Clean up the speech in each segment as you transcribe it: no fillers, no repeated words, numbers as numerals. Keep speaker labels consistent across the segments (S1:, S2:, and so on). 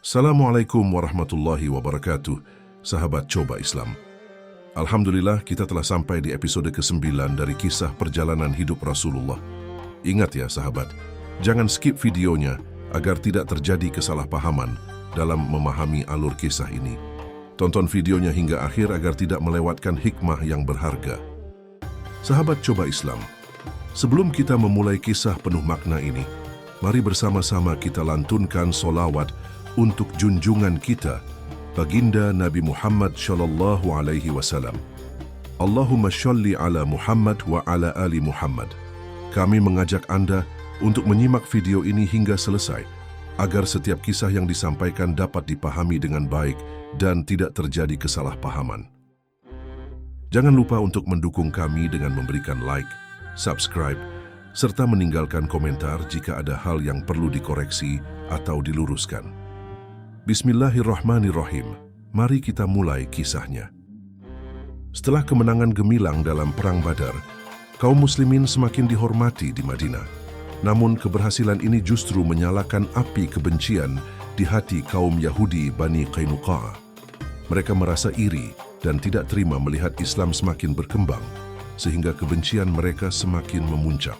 S1: Assalamualaikum warahmatullahi wabarakatuh, sahabat Coba Islam. Alhamdulillah kita telah sampai di episode ke-9 dari kisah perjalanan hidup Rasulullah. Ingat ya sahabat, jangan skip videonya agar tidak terjadi kesalahpahaman dalam memahami alur kisah ini. Tonton videonya hingga akhir agar tidak melewatkan hikmah yang berharga. Sahabat Coba Islam, sebelum kita memulai kisah penuh makna ini, mari bersama-sama kita lantunkan solawat untuk junjungan kita, baginda Nabi Muhammad Shallallahu Alaihi Wasallam. Allahumma sholli ala Muhammad wa ala ali Muhammad. Kami mengajak Anda untuk menyimak video ini hingga selesai, agar setiap kisah yang disampaikan dapat dipahami dengan baik dan tidak terjadi kesalahpahaman. Jangan lupa untuk mendukung kami dengan memberikan like, subscribe, serta meninggalkan komentar jika ada hal yang perlu dikoreksi atau diluruskan. Bismillahirrahmanirrahim. Mari kita mulai kisahnya. Setelah kemenangan gemilang dalam Perang Badar, kaum muslimin semakin dihormati di Madinah. Namun keberhasilan ini justru menyalakan api kebencian di hati kaum Yahudi Bani Qainuqa'. Mereka merasa iri dan tidak terima melihat Islam semakin berkembang, sehingga kebencian mereka semakin memuncak.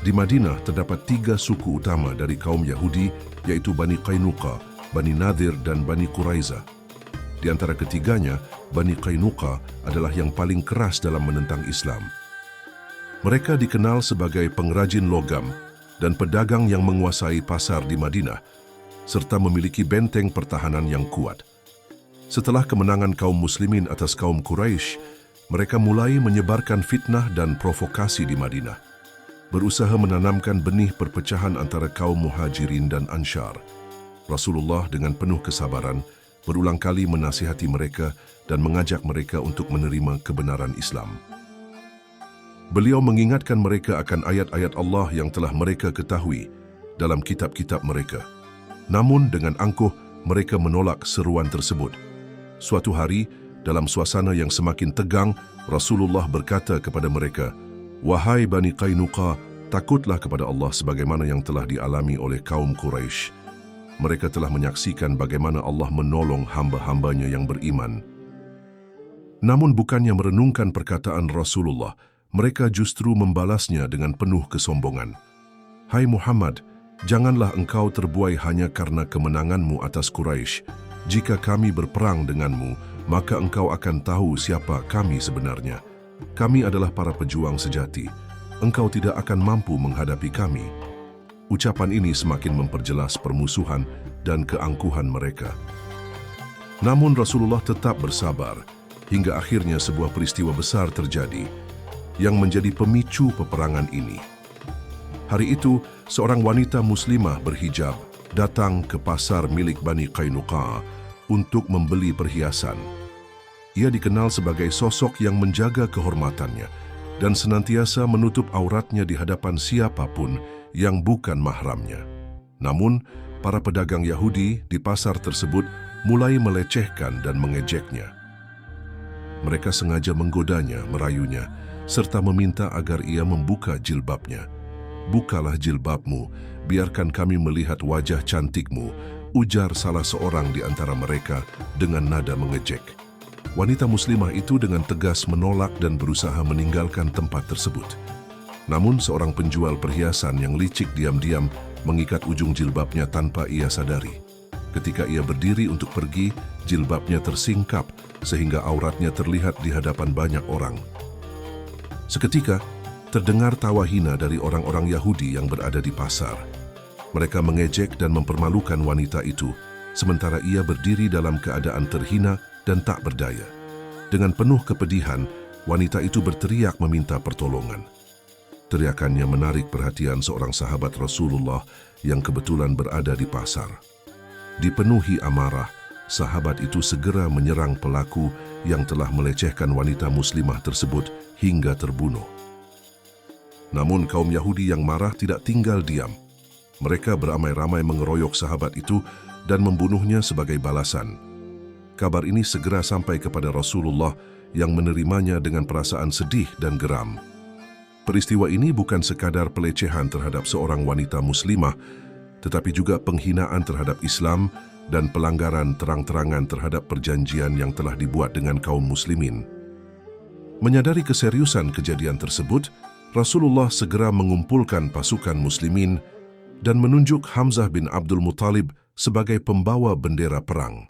S1: Di Madinah terdapat 3 suku utama dari kaum Yahudi, yaitu Bani Qainuqa', Bani Nadir, dan Bani Quraizah. Di antara ketiganya, Bani Qainuqa' adalah yang paling keras dalam menentang Islam. Mereka dikenal sebagai pengrajin logam dan pedagang yang menguasai pasar di Madinah, serta memiliki benteng pertahanan yang kuat. Setelah kemenangan kaum muslimin atas kaum Quraisy, mereka mulai menyebarkan fitnah dan provokasi di Madinah, berusaha menanamkan benih perpecahan antara kaum Muhajirin dan Ansyar. Rasulullah dengan penuh kesabaran berulang kali menasihati mereka dan mengajak mereka untuk menerima kebenaran Islam. Beliau mengingatkan mereka akan ayat-ayat Allah yang telah mereka ketahui dalam kitab-kitab mereka. Namun dengan angkuh mereka menolak seruan tersebut. Suatu hari, dalam suasana yang semakin tegang, Rasulullah berkata kepada mereka, "Wahai Bani Qainuqa', takutlah kepada Allah sebagaimana yang telah dialami oleh kaum Quraisy. Mereka telah menyaksikan bagaimana Allah menolong hamba-hambanya yang beriman." Namun bukannya merenungkan perkataan Rasulullah, mereka justru membalasnya dengan penuh kesombongan. "Hai Muhammad, janganlah engkau terbuai hanya karena kemenanganmu atas Quraisy. Jika kami berperang denganmu, maka engkau akan tahu siapa kami sebenarnya. Kami adalah para pejuang sejati. Engkau tidak akan mampu menghadapi kami." Ucapan ini semakin memperjelas permusuhan dan keangkuhan mereka. Namun Rasulullah tetap bersabar, hingga akhirnya sebuah peristiwa besar terjadi yang menjadi pemicu peperangan ini. Hari itu, seorang wanita muslimah berhijab datang ke pasar milik Bani Qainuqa' untuk membeli perhiasan. Ia dikenal sebagai sosok yang menjaga kehormatannya dan senantiasa menutup auratnya di hadapan siapapun yang bukan mahramnya. Namun, para pedagang Yahudi di pasar tersebut mulai melecehkan dan mengejeknya. Mereka sengaja menggodanya, merayunya, serta meminta agar ia membuka jilbabnya. "Bukalah jilbabmu, biarkan kami melihat wajah cantikmu," ujar salah seorang di antara mereka dengan nada mengejek. Wanita muslimah itu dengan tegas menolak dan berusaha meninggalkan tempat tersebut. Namun seorang penjual perhiasan yang licik diam-diam mengikat ujung jilbabnya tanpa ia sadari. Ketika ia berdiri untuk pergi, jilbabnya tersingkap sehingga auratnya terlihat di hadapan banyak orang. Seketika, terdengar tawa hina dari orang-orang Yahudi yang berada di pasar. Mereka mengejek dan mempermalukan wanita itu, sementara ia berdiri dalam keadaan terhina dan tak berdaya. Dengan penuh kepedihan, wanita itu berteriak meminta pertolongan. Teriakannya menarik perhatian seorang sahabat Rasulullah yang kebetulan berada di pasar. Dipenuhi amarah, sahabat itu segera menyerang pelaku yang telah melecehkan wanita muslimah tersebut hingga terbunuh. Namun kaum Yahudi yang marah tidak tinggal diam. Mereka beramai-ramai mengeroyok sahabat itu dan membunuhnya sebagai balasan. Kabar ini segera sampai kepada Rasulullah yang menerimanya dengan perasaan sedih dan geram. Peristiwa ini bukan sekadar pelecehan terhadap seorang wanita muslimah, tetapi juga penghinaan terhadap Islam dan pelanggaran terang-terangan terhadap perjanjian yang telah dibuat dengan kaum muslimin. Menyadari keseriusan kejadian tersebut, Rasulullah segera mengumpulkan pasukan muslimin dan menunjuk Hamzah bin Abdul Muttalib sebagai pembawa bendera perang.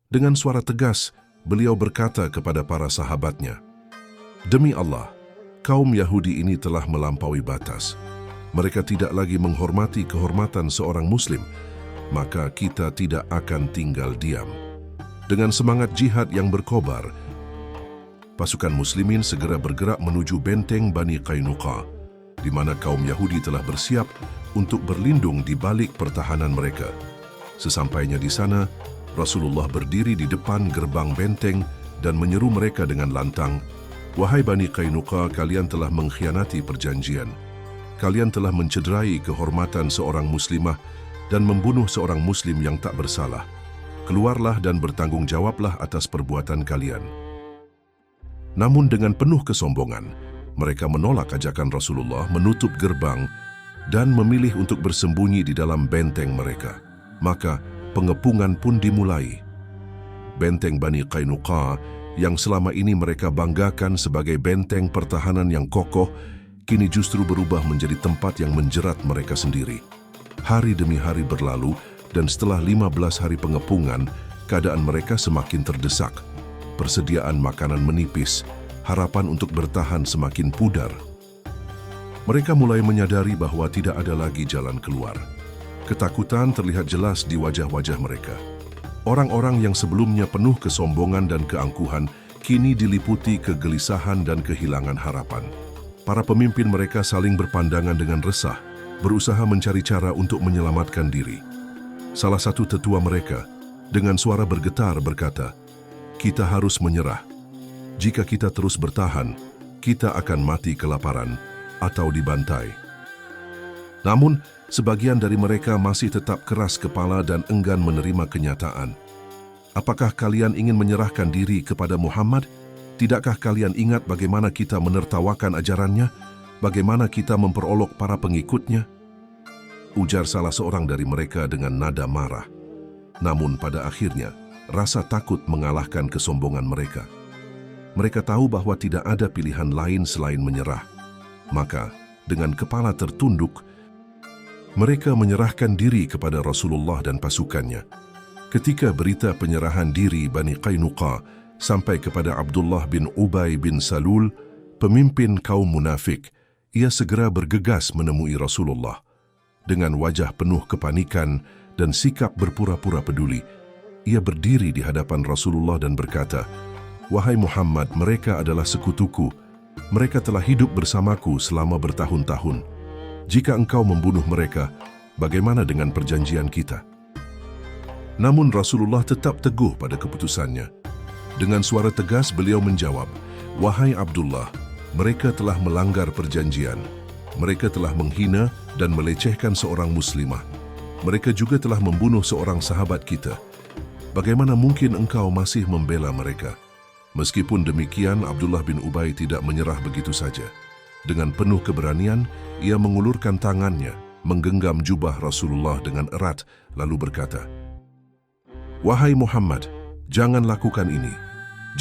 S1: Dengan suara tegas, beliau berkata kepada para sahabatnya, "Demi Allah, kaum Yahudi ini telah melampaui batas. Mereka tidak lagi menghormati kehormatan seorang muslim, maka kita tidak akan tinggal diam." Dengan semangat jihad yang berkobar, pasukan muslimin segera bergerak menuju benteng Bani Qainuqa, di mana kaum Yahudi telah bersiap untuk berlindung di balik pertahanan mereka. Sesampainya di sana, Rasulullah berdiri di depan gerbang benteng dan menyeru mereka dengan lantang, "Wahai Bani Qainuqa, kalian telah mengkhianati perjanjian. Kalian telah mencederai kehormatan seorang muslimah dan membunuh seorang muslim yang tak bersalah. Keluarlah dan bertanggung jawablah atas perbuatan kalian." Namun dengan penuh kesombongan, mereka menolak ajakan Rasulullah menutup gerbang dan memilih untuk bersembunyi di dalam benteng mereka. Maka pengepungan pun dimulai. Benteng Bani Qainuqa yang selama ini mereka banggakan sebagai benteng pertahanan yang kokoh, kini justru berubah menjadi tempat yang menjerat mereka sendiri. Hari demi hari berlalu dan setelah 15 hari pengepungan, keadaan mereka semakin terdesak. Persediaan makanan menipis, harapan untuk bertahan semakin pudar. Mereka mulai menyadari bahwa tidak ada lagi jalan keluar. Ketakutan terlihat jelas di wajah-wajah mereka. Orang-orang yang sebelumnya penuh kesombongan dan keangkuhan, kini diliputi kegelisahan dan kehilangan harapan. Para pemimpin mereka saling berpandangan dengan resah, berusaha mencari cara untuk menyelamatkan diri. Salah satu tetua mereka, dengan suara bergetar berkata, "Kita harus menyerah. Jika kita terus bertahan, kita akan mati kelaparan atau dibantai." Namun, sebagian dari mereka masih tetap keras kepala dan enggan menerima kenyataan. "Apakah kalian ingin menyerahkan diri kepada Muhammad? Tidakkah kalian ingat bagaimana kita menertawakan ajarannya? Bagaimana kita memperolok para pengikutnya?" Ujar salah seorang dari mereka dengan nada marah. Namun pada akhirnya, rasa takut mengalahkan kesombongan mereka. Mereka tahu bahwa tidak ada pilihan lain selain menyerah. Maka, dengan kepala tertunduk, mereka menyerahkan diri kepada Rasulullah dan pasukannya. Ketika berita penyerahan diri Bani Qainuqa sampai kepada Abdullah bin Ubay bin Salul, pemimpin kaum munafik, ia segera bergegas menemui Rasulullah. Dengan wajah penuh kepanikan dan sikap berpura-pura peduli, ia berdiri di hadapan Rasulullah dan berkata, "Wahai Muhammad, mereka adalah sekutuku. Mereka telah hidup bersamaku selama bertahun-tahun. Jika engkau membunuh mereka, bagaimana dengan perjanjian kita?" Namun Rasulullah tetap teguh pada keputusannya. Dengan suara tegas beliau menjawab, "Wahai Abdullah, mereka telah melanggar perjanjian. Mereka telah menghina dan melecehkan seorang muslimah. Mereka juga telah membunuh seorang sahabat kita. Bagaimana mungkin engkau masih membela mereka?" Meskipun demikian, Abdullah bin Ubay tidak menyerah begitu saja. Dengan penuh keberanian, ia mengulurkan tangannya, menggenggam jubah Rasulullah dengan erat, lalu berkata, "Wahai Muhammad, jangan lakukan ini.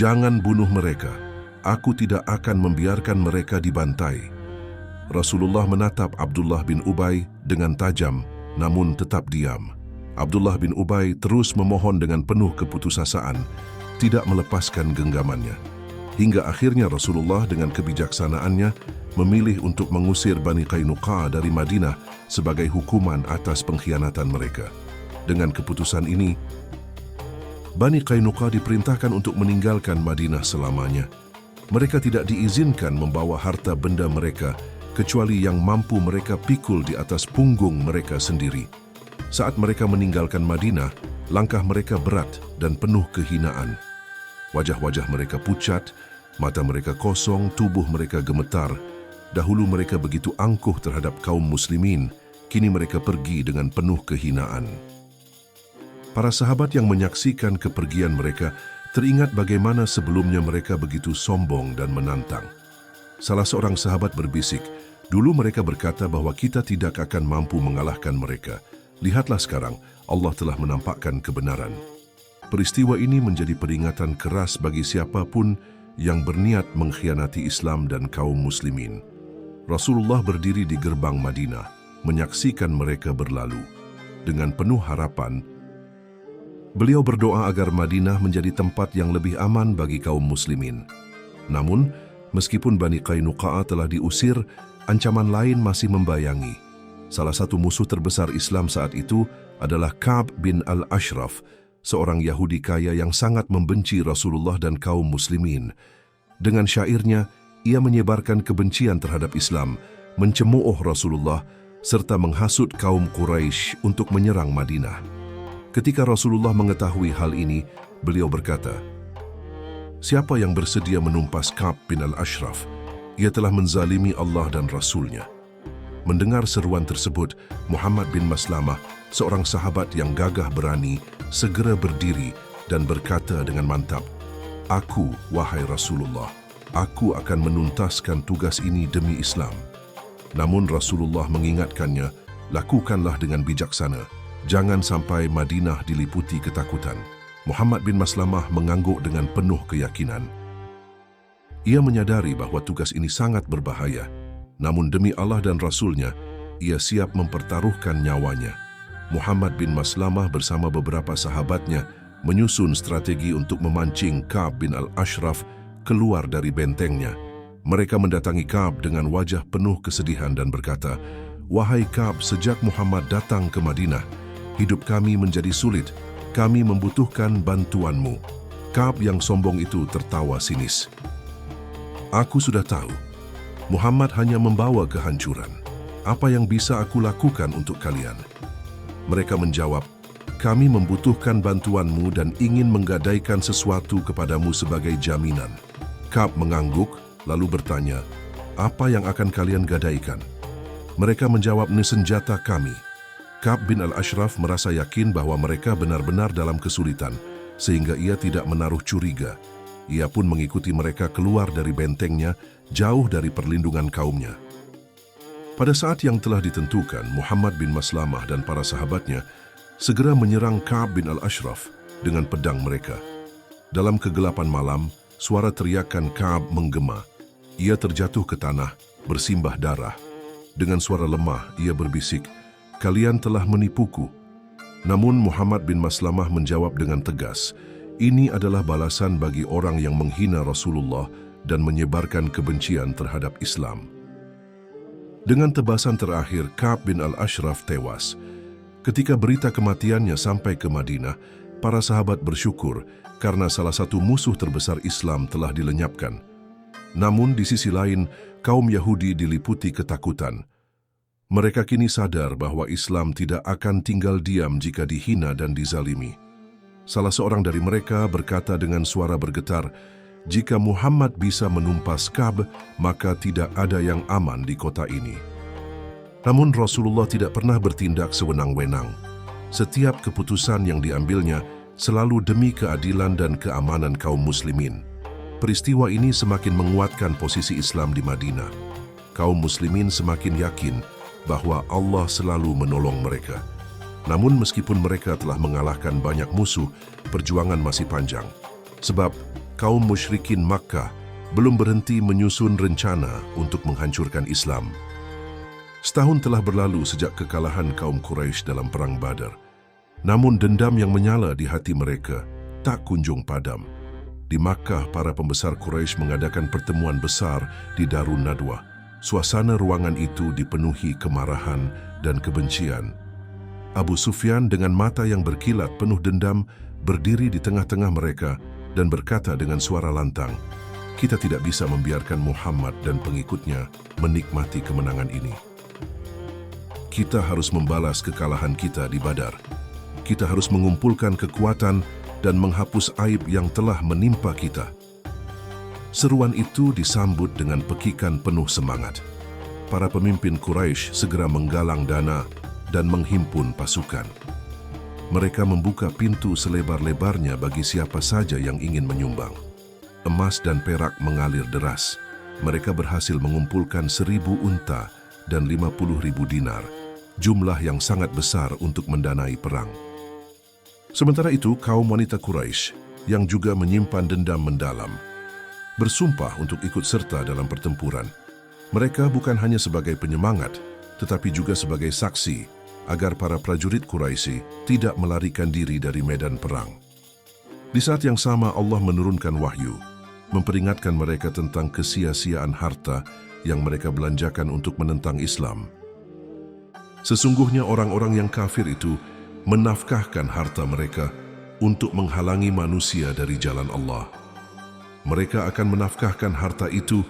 S1: Jangan bunuh mereka. Aku tidak akan membiarkan mereka dibantai." Rasulullah menatap Abdullah bin Ubay dengan tajam, namun tetap diam. Abdullah bin Ubay terus memohon dengan penuh keputusasaan, tidak melepaskan genggamannya. Hingga akhirnya Rasulullah dengan kebijaksanaannya memilih untuk mengusir Bani Qainuqa dari Madinah sebagai hukuman atas pengkhianatan mereka. Dengan keputusan ini, Bani Qainuqa diperintahkan untuk meninggalkan Madinah selamanya. Mereka tidak diizinkan membawa harta benda mereka kecuali yang mampu mereka pikul di atas punggung mereka sendiri. Saat mereka meninggalkan Madinah, langkah mereka berat dan penuh kehinaan. Wajah-wajah mereka pucat, mata mereka kosong, tubuh mereka gemetar. Dahulu mereka begitu angkuh terhadap kaum muslimin, kini mereka pergi dengan penuh kehinaan. Para sahabat yang menyaksikan kepergian mereka teringat bagaimana sebelumnya mereka begitu sombong dan menantang. Salah seorang sahabat berbisik, "Dulu mereka berkata bahwa kita tidak akan mampu mengalahkan mereka. Lihatlah sekarang, Allah telah menampakkan kebenaran. Peristiwa ini menjadi peringatan keras bagi siapapun yang berniat mengkhianati Islam dan kaum muslimin. Rasulullah berdiri di gerbang Madinah, menyaksikan mereka berlalu. Dengan penuh harapan, beliau berdoa agar Madinah menjadi tempat yang lebih aman bagi kaum muslimin. Namun, meskipun Bani Qainuqa' telah diusir, ancaman lain masih membayangi. Salah satu musuh terbesar Islam saat itu adalah Ka'b bin al-Ashraf, seorang Yahudi kaya yang sangat membenci Rasulullah dan kaum muslimin. Dengan syairnya, ia menyebarkan kebencian terhadap Islam, mencemooh Rasulullah, serta menghasut kaum Quraisy untuk menyerang Madinah. Ketika Rasulullah mengetahui hal ini, beliau berkata, "Siapa yang bersedia menumpas Ka'b bin al-Ashraf, ia telah menzalimi Allah dan Rasul-Nya." Mendengar seruan tersebut, Muhammad bin Maslamah, seorang sahabat yang gagah berani, segera berdiri dan berkata dengan mantap, "Aku, wahai Rasulullah, aku akan menuntaskan tugas ini demi Islam." Namun Rasulullah mengingatkannya, "Lakukanlah dengan bijaksana. Jangan sampai Madinah diliputi ketakutan." Muhammad bin Maslamah mengangguk dengan penuh keyakinan. Ia menyadari bahwa tugas ini sangat berbahaya, namun demi Allah dan Rasul-Nya, ia siap mempertaruhkan nyawanya. Muhammad bin Maslamah bersama beberapa sahabatnya menyusun strategi untuk memancing Ka'b bin al-Ashraf keluar dari bentengnya. Mereka mendatangi Ka'b dengan wajah penuh kesedihan dan berkata, "Wahai Ka'b, sejak Muhammad datang ke Madinah, hidup kami menjadi sulit. Kami membutuhkan bantuanmu." Ka'b yang sombong itu tertawa sinis. "Aku sudah tahu, Muhammad hanya membawa kehancuran. Apa yang bisa aku lakukan untuk kalian?" Mereka menjawab, "Kami membutuhkan bantuanmu dan ingin menggadaikan sesuatu kepadamu sebagai jaminan." Ka'b mengangguk, lalu bertanya, "Apa yang akan kalian gadaikan?" Mereka menjawab, "Senjata kami." Ka'b bin al-Ashraf merasa yakin bahwa mereka benar-benar dalam kesulitan, sehingga ia tidak menaruh curiga. Ia pun mengikuti mereka keluar dari bentengnya, jauh dari perlindungan kaumnya. Pada saat yang telah ditentukan, Muhammad bin Maslamah dan para sahabatnya segera menyerang Ka'b bin al-Ashraf dengan pedang mereka. Dalam kegelapan malam, suara teriakan Ka'b menggema. Ia terjatuh ke tanah, bersimbah darah. Dengan suara lemah, ia berbisik, "Kalian telah menipuku." Namun Muhammad bin Maslamah menjawab dengan tegas, "Ini adalah balasan bagi orang yang menghina Rasulullah dan menyebarkan kebencian terhadap Islam." Dengan tebasan terakhir, Ka'b bin al-Ashraf tewas. Ketika berita kematiannya sampai ke Madinah, para sahabat bersyukur karena salah satu musuh terbesar Islam telah dilenyapkan. Namun di sisi lain, kaum Yahudi diliputi ketakutan. Mereka kini sadar bahwa Islam tidak akan tinggal diam jika dihina dan dizalimi. Salah seorang dari mereka berkata dengan suara bergetar, "Jika Muhammad bisa menumpas Ka'b, maka tidak ada yang aman di kota ini." Namun Rasulullah tidak pernah bertindak sewenang-wenang. Setiap keputusan yang diambilnya selalu demi keadilan dan keamanan kaum muslimin. Peristiwa ini semakin menguatkan posisi Islam di Madinah. Kaum muslimin semakin yakin bahwa Allah selalu menolong mereka. Namun meskipun mereka telah mengalahkan banyak musuh, perjuangan masih panjang. Sebab kaum musyrikin Makkah belum berhenti menyusun rencana untuk menghancurkan Islam. Setahun telah berlalu sejak kekalahan kaum Quraisy dalam Perang Badar. Namun dendam yang menyala di hati mereka tak kunjung padam. Di Makkah, para pembesar Quraisy mengadakan pertemuan besar di Darun Nadwah. Suasana ruangan itu dipenuhi kemarahan dan kebencian. Abu Sufyan dengan mata yang berkilat penuh dendam berdiri di tengah-tengah mereka dan berkata dengan suara lantang, "Kita tidak bisa membiarkan Muhammad dan pengikutnya menikmati kemenangan ini. Kita harus membalas kekalahan kita di Badar. Kita harus mengumpulkan kekuatan dan menghapus aib yang telah menimpa kita." Seruan itu disambut dengan pekikan penuh semangat. Para pemimpin Quraisy segera menggalang dana dan menghimpun pasukan. Mereka membuka pintu selebar-lebarnya bagi siapa saja yang ingin menyumbang. Emas dan perak mengalir deras. Mereka berhasil mengumpulkan 1.000 unta dan 50.000 dinar, jumlah yang sangat besar untuk mendanai perang. Sementara itu, kaum wanita Quraisy yang juga menyimpan dendam mendalam bersumpah untuk ikut serta dalam pertempuran. Mereka bukan hanya sebagai penyemangat, tetapi juga sebagai saksi agar para prajurit Quraisy tidak melarikan diri dari medan perang. Di saat yang sama Allah menurunkan wahyu, memperingatkan mereka tentang kesia-siaan harta yang mereka belanjakan untuk menentang Islam. Sesungguhnya orang-orang yang kafir itu menafkahkan harta mereka untuk menghalangi manusia dari jalan Allah. Mereka akan menafkahkan harta itu,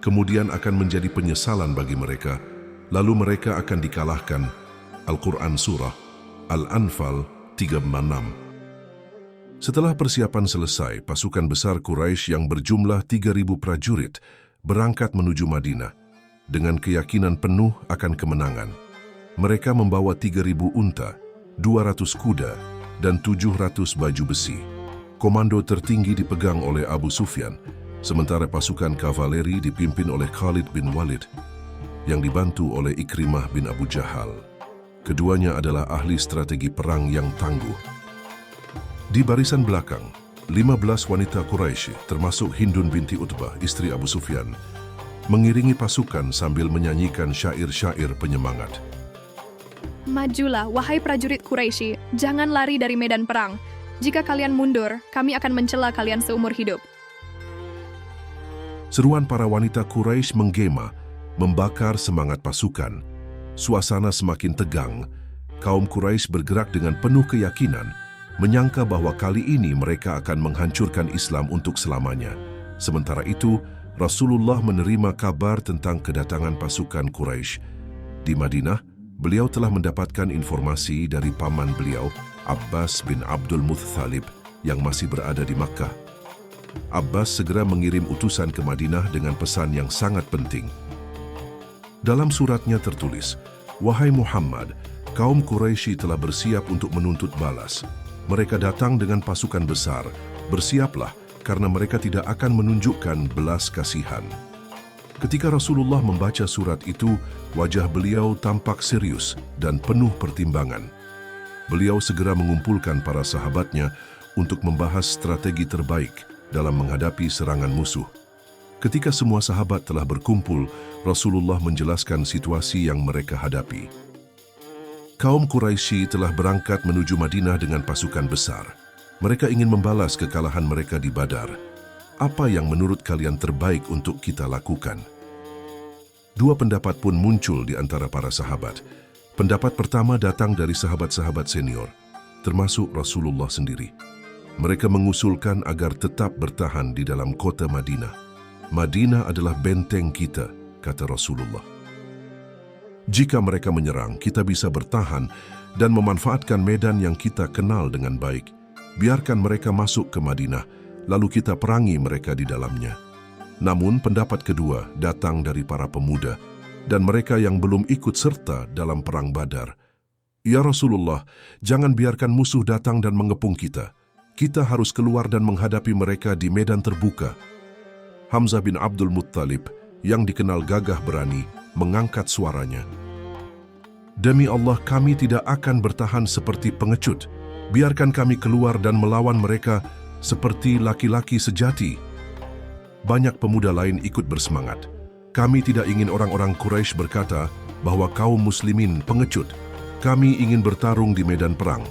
S1: kemudian akan menjadi penyesalan bagi mereka, lalu mereka akan dikalahkan. Al-Quran Surah Al-Anfal 36. Setelah persiapan selesai, pasukan besar Quraisy yang berjumlah 3.000 prajurit berangkat menuju Madinah dengan keyakinan penuh akan kemenangan. Mereka membawa 3.000 unta, 200 kuda, dan 700 baju besi. Komando tertinggi dipegang oleh Abu Sufyan, sementara pasukan kavaleri dipimpin oleh Khalid bin Walid, yang dibantu oleh Ikrimah bin Abu Jahal. Keduanya adalah ahli strategi perang yang tangguh. Di barisan belakang, 15 wanita Quraisy, termasuk Hindun binti Utbah, istri Abu Sufyan, mengiringi pasukan sambil menyanyikan syair-syair penyemangat.
S2: Majulah, wahai prajurit Quraisy, jangan lari dari medan perang. Jika kalian mundur, kami akan mencela kalian seumur hidup.
S1: Seruan para wanita Quraisy menggema, membakar semangat pasukan. Suasana semakin tegang. Kaum Quraisy bergerak dengan penuh keyakinan, menyangka bahwa kali ini mereka akan menghancurkan Islam untuk selamanya. Sementara itu, Rasulullah menerima kabar tentang kedatangan pasukan Quraisy. Di Madinah, beliau telah mendapatkan informasi dari paman beliau, Abbas bin Abdul Muttalib, yang masih berada di Makkah. Abbas segera mengirim utusan ke Madinah dengan pesan yang sangat penting. Dalam suratnya tertulis, "Wahai Muhammad, kaum Quraisy telah bersiap untuk menuntut balas. Mereka datang dengan pasukan besar. Bersiaplah, karena mereka tidak akan menunjukkan belas kasihan." Ketika Rasulullah membaca surat itu, wajah beliau tampak serius dan penuh pertimbangan. Beliau segera mengumpulkan para sahabatnya untuk membahas strategi terbaik dalam menghadapi serangan musuh. Ketika semua sahabat telah berkumpul, Rasulullah menjelaskan situasi yang mereka hadapi. Kaum Quraisy telah berangkat menuju Madinah dengan pasukan besar. Mereka ingin membalas kekalahan mereka di Badar. Apa yang menurut kalian terbaik untuk kita lakukan? Dua pendapat pun muncul di antara para sahabat. Pendapat pertama datang dari sahabat-sahabat senior, termasuk Rasulullah sendiri. Mereka mengusulkan agar tetap bertahan di dalam kota Madinah. Madinah adalah benteng kita, kata Rasulullah. Jika mereka menyerang, kita bisa bertahan dan memanfaatkan medan yang kita kenal dengan baik. Biarkan mereka masuk ke Madinah, lalu kita perangi mereka di dalamnya. Namun pendapat kedua datang dari para pemuda dan mereka yang belum ikut serta dalam perang Badar. Ya Rasulullah, jangan biarkan musuh datang dan mengepung kita. Kita harus keluar dan menghadapi mereka di medan terbuka. Hamzah bin Abdul Muttalib, yang dikenal gagah berani, mengangkat suaranya. Demi Allah, kami tidak akan bertahan seperti pengecut. Biarkan kami keluar dan melawan mereka seperti laki-laki sejati. Banyak pemuda lain ikut bersemangat. Kami tidak ingin orang-orang Quraisy berkata bahwa kaum muslimin pengecut. Kami ingin bertarung di medan perang.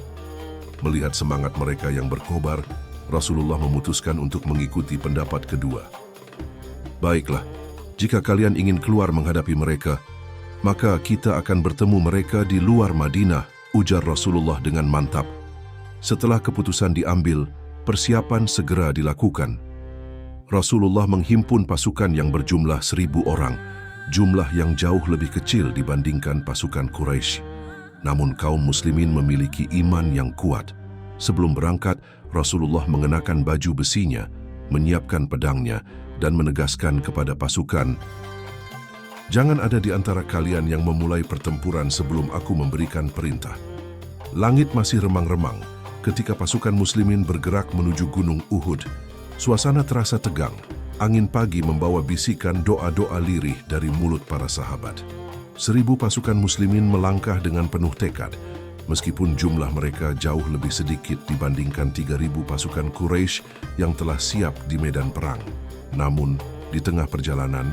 S1: Melihat semangat mereka yang berkobar, Rasulullah memutuskan untuk mengikuti pendapat kedua. Baiklah, jika kalian ingin keluar menghadapi mereka, maka kita akan bertemu mereka di luar Madinah, ujar Rasulullah dengan mantap. Setelah keputusan diambil, persiapan segera dilakukan. Rasulullah menghimpun pasukan yang berjumlah 1.000 orang, jumlah yang jauh lebih kecil dibandingkan pasukan Quraisy. Namun kaum muslimin memiliki iman yang kuat. Sebelum berangkat, Rasulullah mengenakan baju besinya, menyiapkan pedangnya, dan menegaskan kepada pasukan, "Jangan ada di antara kalian yang memulai pertempuran sebelum aku memberikan perintah." Langit masih remang-remang ketika pasukan muslimin bergerak menuju Gunung Uhud. Suasana terasa tegang. Angin pagi membawa bisikan doa-doa lirih dari mulut para sahabat. 1.000 pasukan muslimin melangkah dengan penuh tekad. Meskipun jumlah mereka jauh lebih sedikit dibandingkan 3.000 pasukan Quraisy yang telah siap di medan perang. Namun, di tengah perjalanan,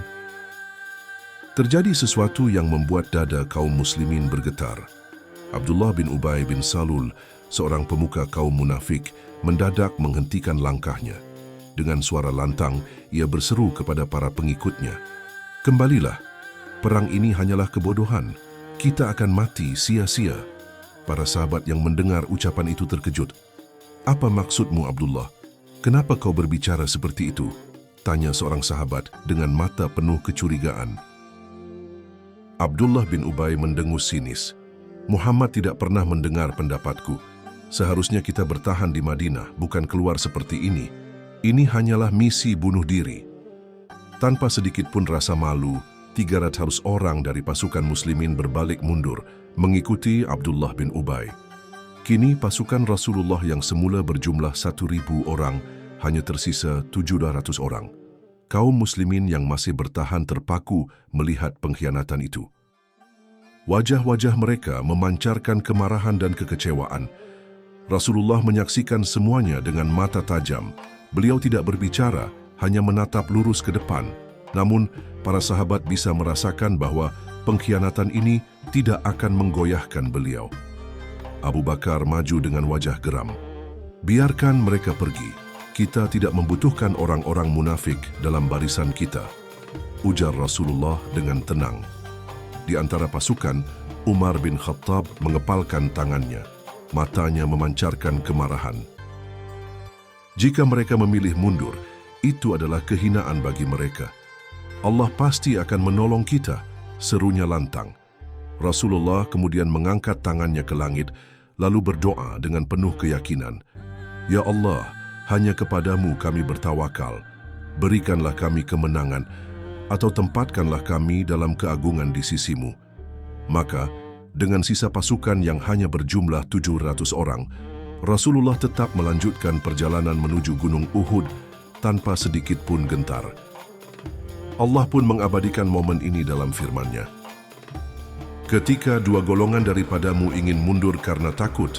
S1: terjadi sesuatu yang membuat dada kaum muslimin bergetar. Abdullah bin Ubay bin Salul, seorang pemuka kaum munafik, mendadak menghentikan langkahnya. Dengan suara lantang, ia berseru kepada para pengikutnya, "Kembalilah, perang ini hanyalah kebodohan. Kita akan mati sia-sia." Para sahabat yang mendengar ucapan itu terkejut. "Apa maksudmu, Abdullah? Kenapa kau berbicara seperti itu?" tanya seorang sahabat dengan mata penuh kecurigaan. Abdullah bin Ubay mendengus sinis. "Muhammad tidak pernah mendengar pendapatku. Seharusnya kita bertahan di Madinah, bukan keluar seperti ini. Ini hanyalah misi bunuh diri." Tanpa sedikit pun rasa malu, 300 orang dari pasukan muslimin berbalik mundur, mengikuti Abdullah bin Ubay. Kini pasukan Rasulullah yang semula berjumlah 1.000 orang, hanya tersisa 700 orang. Kaum muslimin yang masih bertahan terpaku melihat pengkhianatan itu. Wajah-wajah mereka memancarkan kemarahan dan kekecewaan. Rasulullah menyaksikan semuanya dengan mata tajam. Beliau tidak berbicara, hanya menatap lurus ke depan. Namun, para sahabat bisa merasakan bahwa pengkhianatan ini tidak akan menggoyahkan beliau. Abu Bakar maju dengan wajah geram. "Biarkan mereka pergi. Kita tidak membutuhkan orang-orang munafik dalam barisan kita," ujar Rasulullah dengan tenang. Di antara pasukan, Umar bin Khattab mengepalkan tangannya. Matanya memancarkan kemarahan. Jika mereka memilih mundur, itu adalah kehinaan bagi mereka. "Allah pasti akan menolong kita," serunya lantang. Rasulullah kemudian mengangkat tangannya ke langit, lalu berdoa dengan penuh keyakinan. "Ya Allah, hanya kepadamu kami bertawakal. Berikanlah kami kemenangan, atau tempatkanlah kami dalam keagungan di sisimu." Maka, dengan sisa pasukan yang hanya berjumlah 700 orang, Rasulullah tetap melanjutkan perjalanan menuju Gunung Uhud tanpa sedikit pun gentar. Allah pun mengabadikan momen ini dalam firman-Nya. "Ketika dua golongan daripadamu ingin mundur karena takut,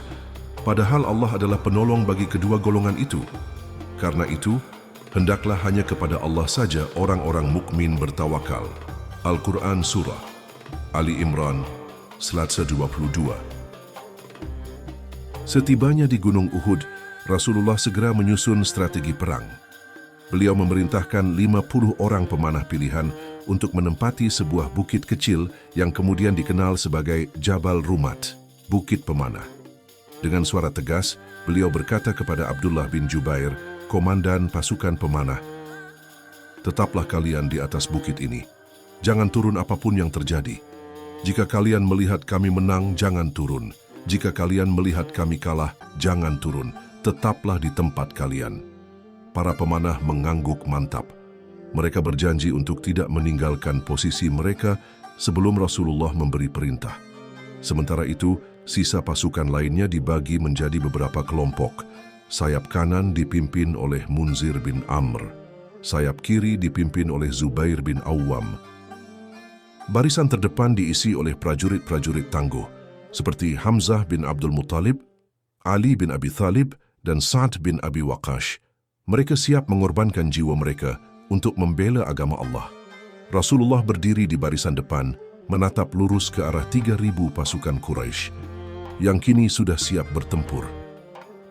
S1: padahal Allah adalah penolong bagi kedua golongan itu. Karena itu, hendaklah hanya kepada Allah saja orang-orang mukmin bertawakal." Al-Quran Surah Ali Imran, Selasa 22. Setibanya di Gunung Uhud, Rasulullah segera menyusun strategi perang. Beliau memerintahkan 50 orang pemanah pilihan untuk menempati sebuah bukit kecil yang kemudian dikenal sebagai Jabal Rumat, Bukit Pemanah. Dengan suara tegas, beliau berkata kepada Abdullah bin Jubair, komandan pasukan pemanah, "Tetaplah kalian di atas bukit ini. Jangan turun apapun yang terjadi. Jika kalian melihat kami menang, jangan turun. Jika kalian melihat kami kalah, jangan turun. Tetaplah di tempat kalian." Para pemanah mengangguk mantap. Mereka berjanji untuk tidak meninggalkan posisi mereka sebelum Rasulullah memberi perintah. Sementara itu, sisa pasukan lainnya dibagi menjadi beberapa kelompok. Sayap kanan dipimpin oleh Munzir bin Amr. Sayap kiri dipimpin oleh Zubair bin Awwam. Barisan terdepan diisi oleh prajurit-prajurit tangguh, seperti Hamzah bin Abdul Muttalib, Ali bin Abi Thalib, dan Sa'ad bin Abi Waqqash. Mereka siap mengorbankan jiwa mereka untuk membela agama Allah. Rasulullah berdiri di barisan depan, menatap lurus ke arah 3.000 pasukan Quraisy, yang kini sudah siap bertempur.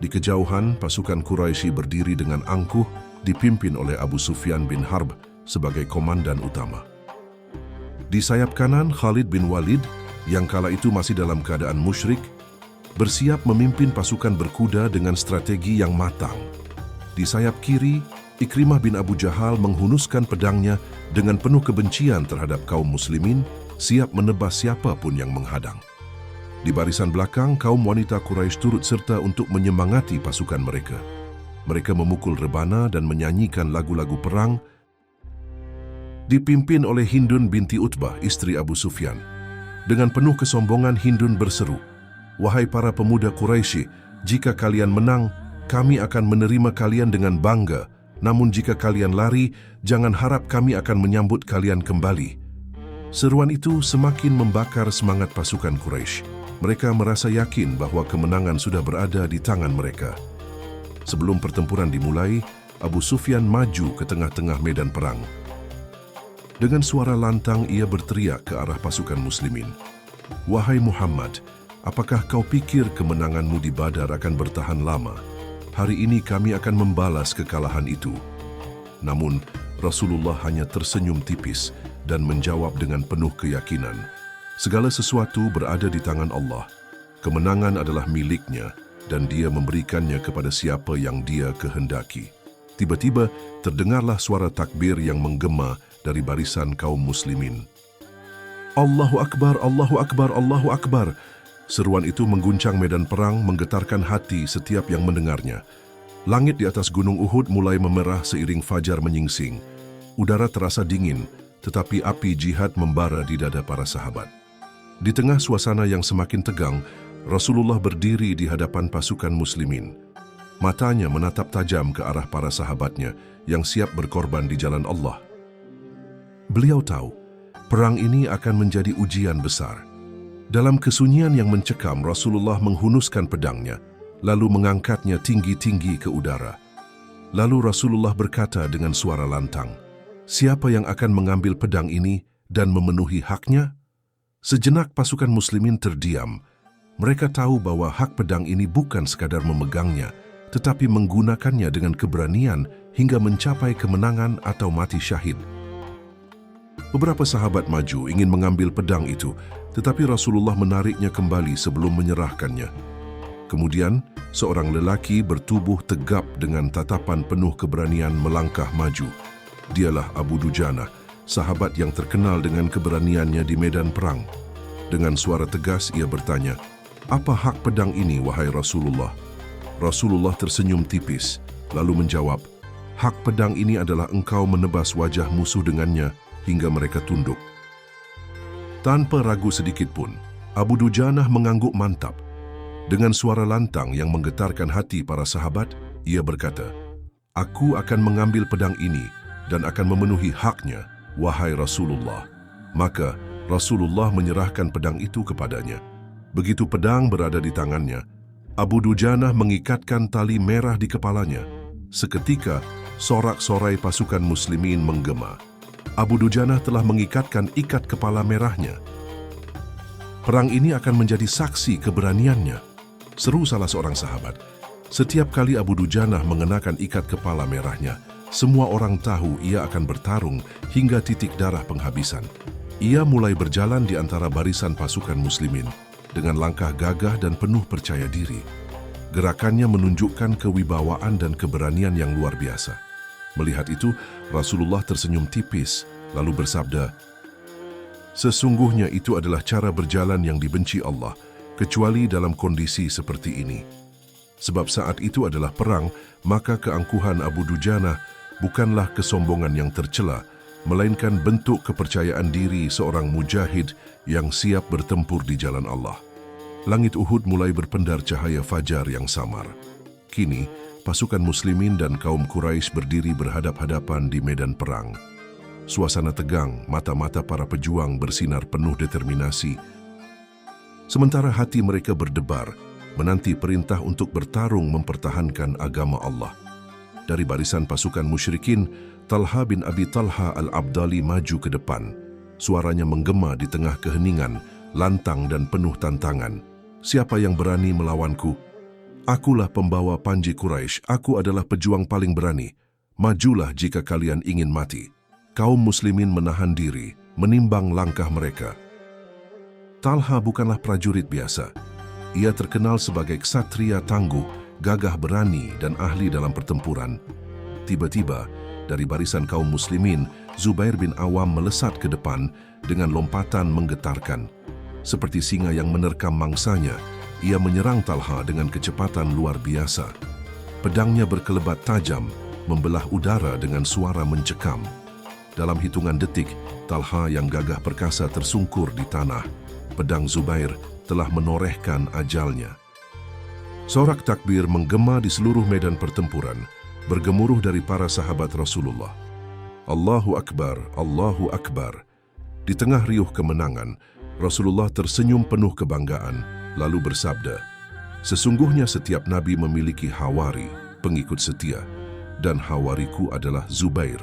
S1: Di kejauhan, pasukan Quraisy berdiri dengan angkuh, dipimpin oleh Abu Sufyan bin Harb sebagai komandan utama. Di sayap kanan, Khalid bin Walid, yang kala itu masih dalam keadaan musyrik, bersiap memimpin pasukan berkuda dengan strategi yang matang. Di sayap kiri, Ikrimah bin Abu Jahal menghunuskan pedangnya dengan penuh kebencian terhadap kaum muslimin, siap menebas siapapun yang menghadang. Di barisan belakang, kaum wanita Quraisy turut serta untuk menyemangati pasukan mereka. Mereka memukul rebana dan menyanyikan lagu-lagu perang, dipimpin oleh Hindun binti Utbah, istri Abu Sufyan. Dengan penuh kesombongan, Hindun berseru, "Wahai para pemuda Quraisy, jika kalian menang, kami akan menerima kalian dengan bangga. Namun jika kalian lari, jangan harap kami akan menyambut kalian kembali." Seruan itu semakin membakar semangat pasukan Quraisy. Mereka merasa yakin bahwa kemenangan sudah berada di tangan mereka. Sebelum pertempuran dimulai, Abu Sufyan maju ke tengah-tengah medan perang. Dengan suara lantang ia berteriak ke arah pasukan muslimin. "Wahai Muhammad, apakah kau pikir kemenanganmu di Badar akan bertahan lama? Hari ini kami akan membalas kekalahan itu." Namun, Rasulullah hanya tersenyum tipis dan menjawab dengan penuh keyakinan, "Segala sesuatu berada di tangan Allah. Kemenangan adalah miliknya dan Dia memberikannya kepada siapa yang Dia kehendaki." Tiba-tiba terdengarlah suara takbir yang menggema dari barisan kaum muslimin. "Allahu Akbar, Allahu Akbar, Allahu Akbar." Seruan itu mengguncang medan perang, menggetarkan hati setiap yang mendengarnya. Langit di atas gunung Uhud mulai memerah seiring fajar menyingsing. Udara terasa dingin, tetapi api jihad membara di dada para sahabat. Di tengah suasana yang semakin tegang, Rasulullah berdiri di hadapan pasukan muslimin. Matanya menatap tajam ke arah para sahabatnya yang siap berkorban di jalan Allah. Beliau tahu, perang ini akan menjadi ujian besar. Dalam kesunyian yang mencekam, Rasulullah menghunuskan pedangnya, lalu mengangkatnya tinggi-tinggi ke udara. Lalu Rasulullah berkata dengan suara lantang, "Siapa yang akan mengambil pedang ini dan memenuhi haknya?" Sejenak pasukan muslimin terdiam. Mereka tahu bahwa hak pedang ini bukan sekadar memegangnya, tetapi menggunakannya dengan keberanian hingga mencapai kemenangan atau mati syahid. Beberapa sahabat maju ingin mengambil pedang itu, tetapi Rasulullah menariknya kembali sebelum menyerahkannya. Kemudian, seorang lelaki bertubuh tegap dengan tatapan penuh keberanian melangkah maju. Dialah Abu Dujana, sahabat yang terkenal dengan keberaniannya di medan perang. Dengan suara tegas ia bertanya, "Apa hak pedang ini, wahai Rasulullah?" Rasulullah tersenyum tipis, lalu menjawab, "Hak pedang ini adalah engkau menebas wajah musuh dengannya hingga mereka tunduk." Tanpa ragu sedikit pun, Abu Dujana mengangguk mantap. Dengan suara lantang yang menggetarkan hati para sahabat, ia berkata, "Aku akan mengambil pedang ini dan akan memenuhi haknya, wahai Rasulullah." Maka Rasulullah menyerahkan pedang itu kepadanya. Begitu pedang berada di tangannya, Abu Dujana mengikatkan tali merah di kepalanya. Seketika, sorak-sorai pasukan muslimin menggema. Abu Dujana telah mengikatkan ikat kepala merahnya. "Perang ini akan menjadi saksi keberaniannya," seru salah seorang sahabat. Setiap kali Abu Dujana mengenakan ikat kepala merahnya, semua orang tahu ia akan bertarung hingga titik darah penghabisan. Ia mulai berjalan di antara barisan pasukan muslimin dengan langkah gagah dan penuh percaya diri. Gerakannya menunjukkan kewibawaan dan keberanian yang luar biasa. Melihat itu, Rasulullah tersenyum tipis, lalu bersabda, "Sesungguhnya itu adalah cara berjalan yang dibenci Allah, kecuali dalam kondisi seperti ini." Sebab saat itu adalah perang, maka keangkuhan Abu Dujana bukanlah kesombongan yang tercela, melainkan bentuk kepercayaan diri seorang mujahid yang siap bertempur di jalan Allah. Langit Uhud mulai berpendar cahaya fajar yang samar. Kini, pasukan muslimin dan kaum Quraisy berdiri berhadap-hadapan di medan perang. Suasana tegang, mata-mata para pejuang bersinar penuh determinasi. Sementara hati mereka berdebar, menanti perintah untuk bertarung mempertahankan agama Allah. Dari barisan pasukan musyrikin, Talha bin Abi Talha al-Abdali maju ke depan. Suaranya menggema di tengah keheningan, lantang dan penuh tantangan. "Siapa yang berani melawanku? Akulah pembawa panji Quraisy, aku adalah pejuang paling berani. Majulah jika kalian ingin mati." Kaum muslimin menahan diri, menimbang langkah mereka. Talha bukanlah prajurit biasa. Ia terkenal sebagai ksatria tangguh, gagah berani dan ahli dalam pertempuran. Tiba-tiba, dari barisan kaum muslimin, Zubair bin Awam melesat ke depan dengan lompatan menggetarkan. Seperti singa yang menerkam mangsanya, ia menyerang Talha dengan kecepatan luar biasa. Pedangnya berkelebat tajam, membelah udara dengan suara mencekam. Dalam hitungan detik, Talha yang gagah perkasa tersungkur di tanah. Pedang Zubair telah menorehkan ajalnya. Sorak takbir menggema di seluruh medan pertempuran, bergemuruh dari para sahabat Rasulullah. "Allahu Akbar, Allahu Akbar." Di tengah riuh kemenangan, Rasulullah tersenyum penuh kebanggaan, lalu bersabda, "Sesungguhnya setiap nabi memiliki hawari, pengikut setia, dan hawariku adalah Zubair."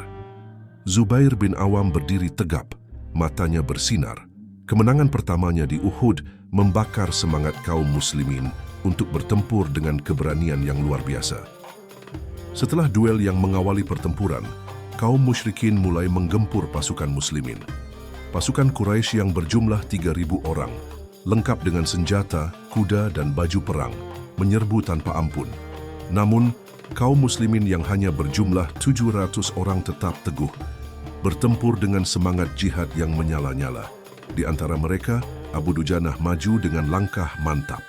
S1: Zubair bin Awam berdiri tegap, matanya bersinar. Kemenangan pertamanya di Uhud membakar semangat kaum muslimin untuk bertempur dengan keberanian yang luar biasa. Setelah duel yang mengawali pertempuran, kaum musyrikin mulai menggempur pasukan muslimin. Pasukan Quraisy yang berjumlah 3.000 orang, lengkap dengan senjata, kuda, dan baju perang, menyerbu tanpa ampun. Namun, kaum muslimin yang hanya berjumlah 700 orang tetap teguh, bertempur dengan semangat jihad yang menyala-nyala. Di antara mereka, Abu Dujanah maju dengan langkah mantap.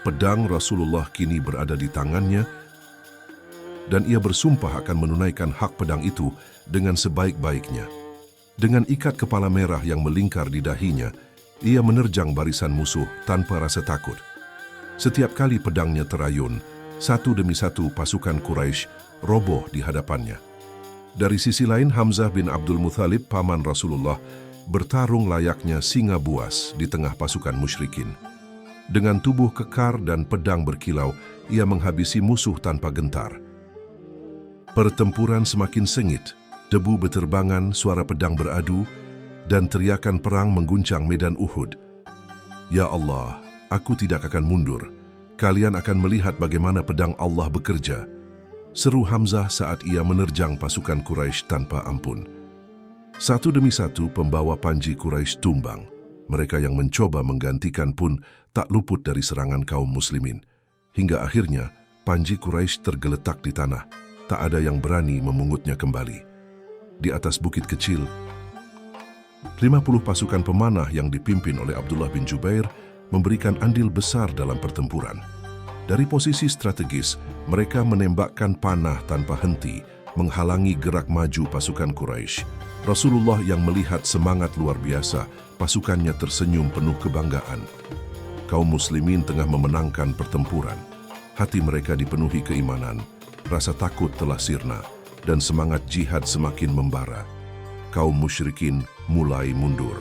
S1: Pedang Rasulullah kini berada di tangannya, dan ia bersumpah akan menunaikan hak pedang itu dengan sebaik-baiknya. Dengan ikat kepala merah yang melingkar di dahinya, ia menerjang barisan musuh tanpa rasa takut. Setiap kali pedangnya terayun, satu demi satu pasukan Quraisy roboh di hadapannya. Dari sisi lain, Hamzah bin Abdul Muthalib, paman Rasulullah, bertarung layaknya singa buas di tengah pasukan musyrikin. Dengan tubuh kekar dan pedang berkilau, ia menghabisi musuh tanpa gentar. Pertempuran semakin sengit, debu beterbangan, suara pedang beradu, dan teriakan perang mengguncang medan Uhud. "Ya Allah, aku tidak akan mundur. Kalian akan melihat bagaimana pedang Allah bekerja," seru Hamzah saat ia menerjang pasukan Quraisy tanpa ampun. Satu demi satu pembawa panji Quraisy tumbang. Mereka yang mencoba menggantikan pun tak luput dari serangan kaum muslimin. Hingga akhirnya panji Quraisy tergeletak di tanah. Tak ada yang berani memungutnya kembali. Di atas bukit kecil, 50 pasukan pemanah yang dipimpin oleh Abdullah bin Jubair memberikan andil besar dalam pertempuran. Dari posisi strategis, mereka menembakkan panah tanpa henti, menghalangi gerak maju pasukan Quraisy. Rasulullah yang melihat semangat luar biasa, pasukannya tersenyum penuh kebanggaan. Kaum muslimin tengah memenangkan pertempuran. Hati mereka dipenuhi keimanan, rasa takut telah sirna, dan semangat jihad semakin membara. Kaum musyrikin mulai mundur.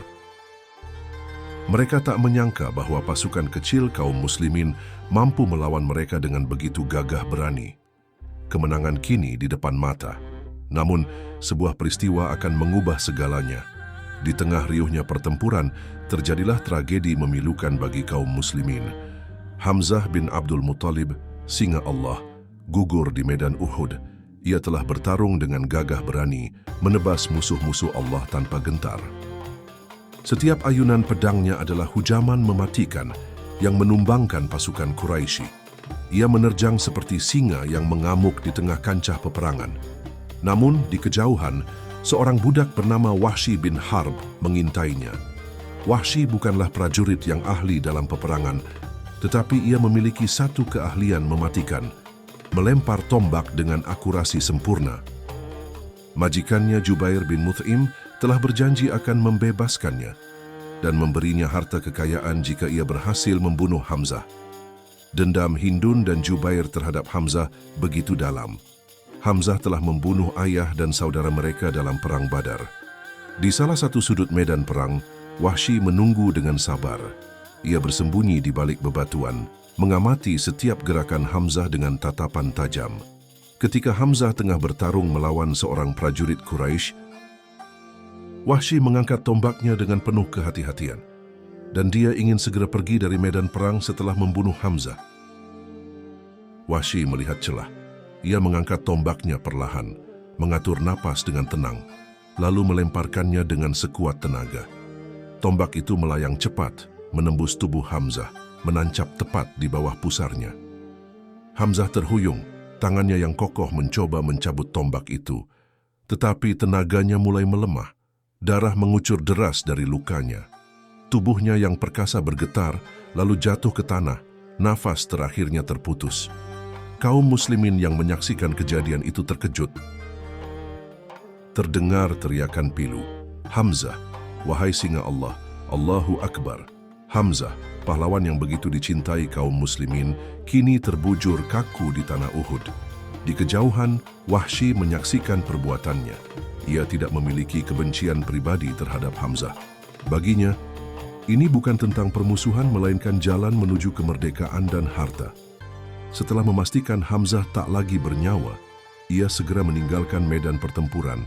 S1: Mereka tak menyangka bahwa pasukan kecil kaum muslimin mampu melawan mereka dengan begitu gagah berani. Kemenangan kini di depan mata. Namun, sebuah peristiwa akan mengubah segalanya. Di tengah riuhnya pertempuran, terjadilah tragedi memilukan bagi kaum muslimin. Hamzah bin Abdul Muthalib, singa Allah, gugur di medan Uhud. Ia telah bertarung dengan gagah berani, menebas musuh-musuh Allah tanpa gentar. Setiap ayunan pedangnya adalah hujaman mematikan yang menumbangkan pasukan Quraisy. Ia menerjang seperti singa yang mengamuk di tengah kancah peperangan. Namun, di kejauhan, seorang budak bernama Wahsy bin Harb mengintainya. Wahsy bukanlah prajurit yang ahli dalam peperangan, tetapi ia memiliki satu keahlian mematikan, melempar tombak dengan akurasi sempurna. Majikannya Jubair bin Mut'im telah berjanji akan membebaskannya dan memberinya harta kekayaan jika ia berhasil membunuh Hamzah. Dendam Hindun dan Jubair terhadap Hamzah begitu dalam. Hamzah telah membunuh ayah dan saudara mereka dalam perang Badar. Di salah satu sudut medan perang, Wahsy menunggu dengan sabar. Ia bersembunyi di balik bebatuan, mengamati setiap gerakan Hamzah dengan tatapan tajam. Ketika Hamzah tengah bertarung melawan seorang prajurit Quraisy, Wahsy mengangkat tombaknya dengan penuh kehati-hatian, dan dia ingin segera pergi dari medan perang setelah membunuh Hamzah. Wahsy melihat celah. Ia mengangkat tombaknya perlahan, mengatur napas dengan tenang, lalu melemparkannya dengan sekuat tenaga. Tombak itu melayang cepat, menembus tubuh Hamzah, menancap tepat di bawah pusarnya. Hamzah terhuyung, tangannya yang kokoh mencoba mencabut tombak itu, tetapi tenaganya mulai melemah. Darah mengucur deras dari lukanya. Tubuhnya yang perkasa bergetar, lalu jatuh ke tanah, nafas terakhirnya terputus. Kaum muslimin yang menyaksikan kejadian itu terkejut. Terdengar teriakan pilu, "Hamzah, wahai singa Allah, Allahu Akbar." Hamzah, pahlawan yang begitu dicintai kaum muslimin, kini terbujur kaku di tanah Uhud. Di kejauhan, Wahsy menyaksikan perbuatannya. Ia tidak memiliki kebencian pribadi terhadap Hamzah. Baginya, ini bukan tentang permusuhan melainkan jalan menuju kemerdekaan dan harta. Setelah memastikan Hamzah tak lagi bernyawa, ia segera meninggalkan medan pertempuran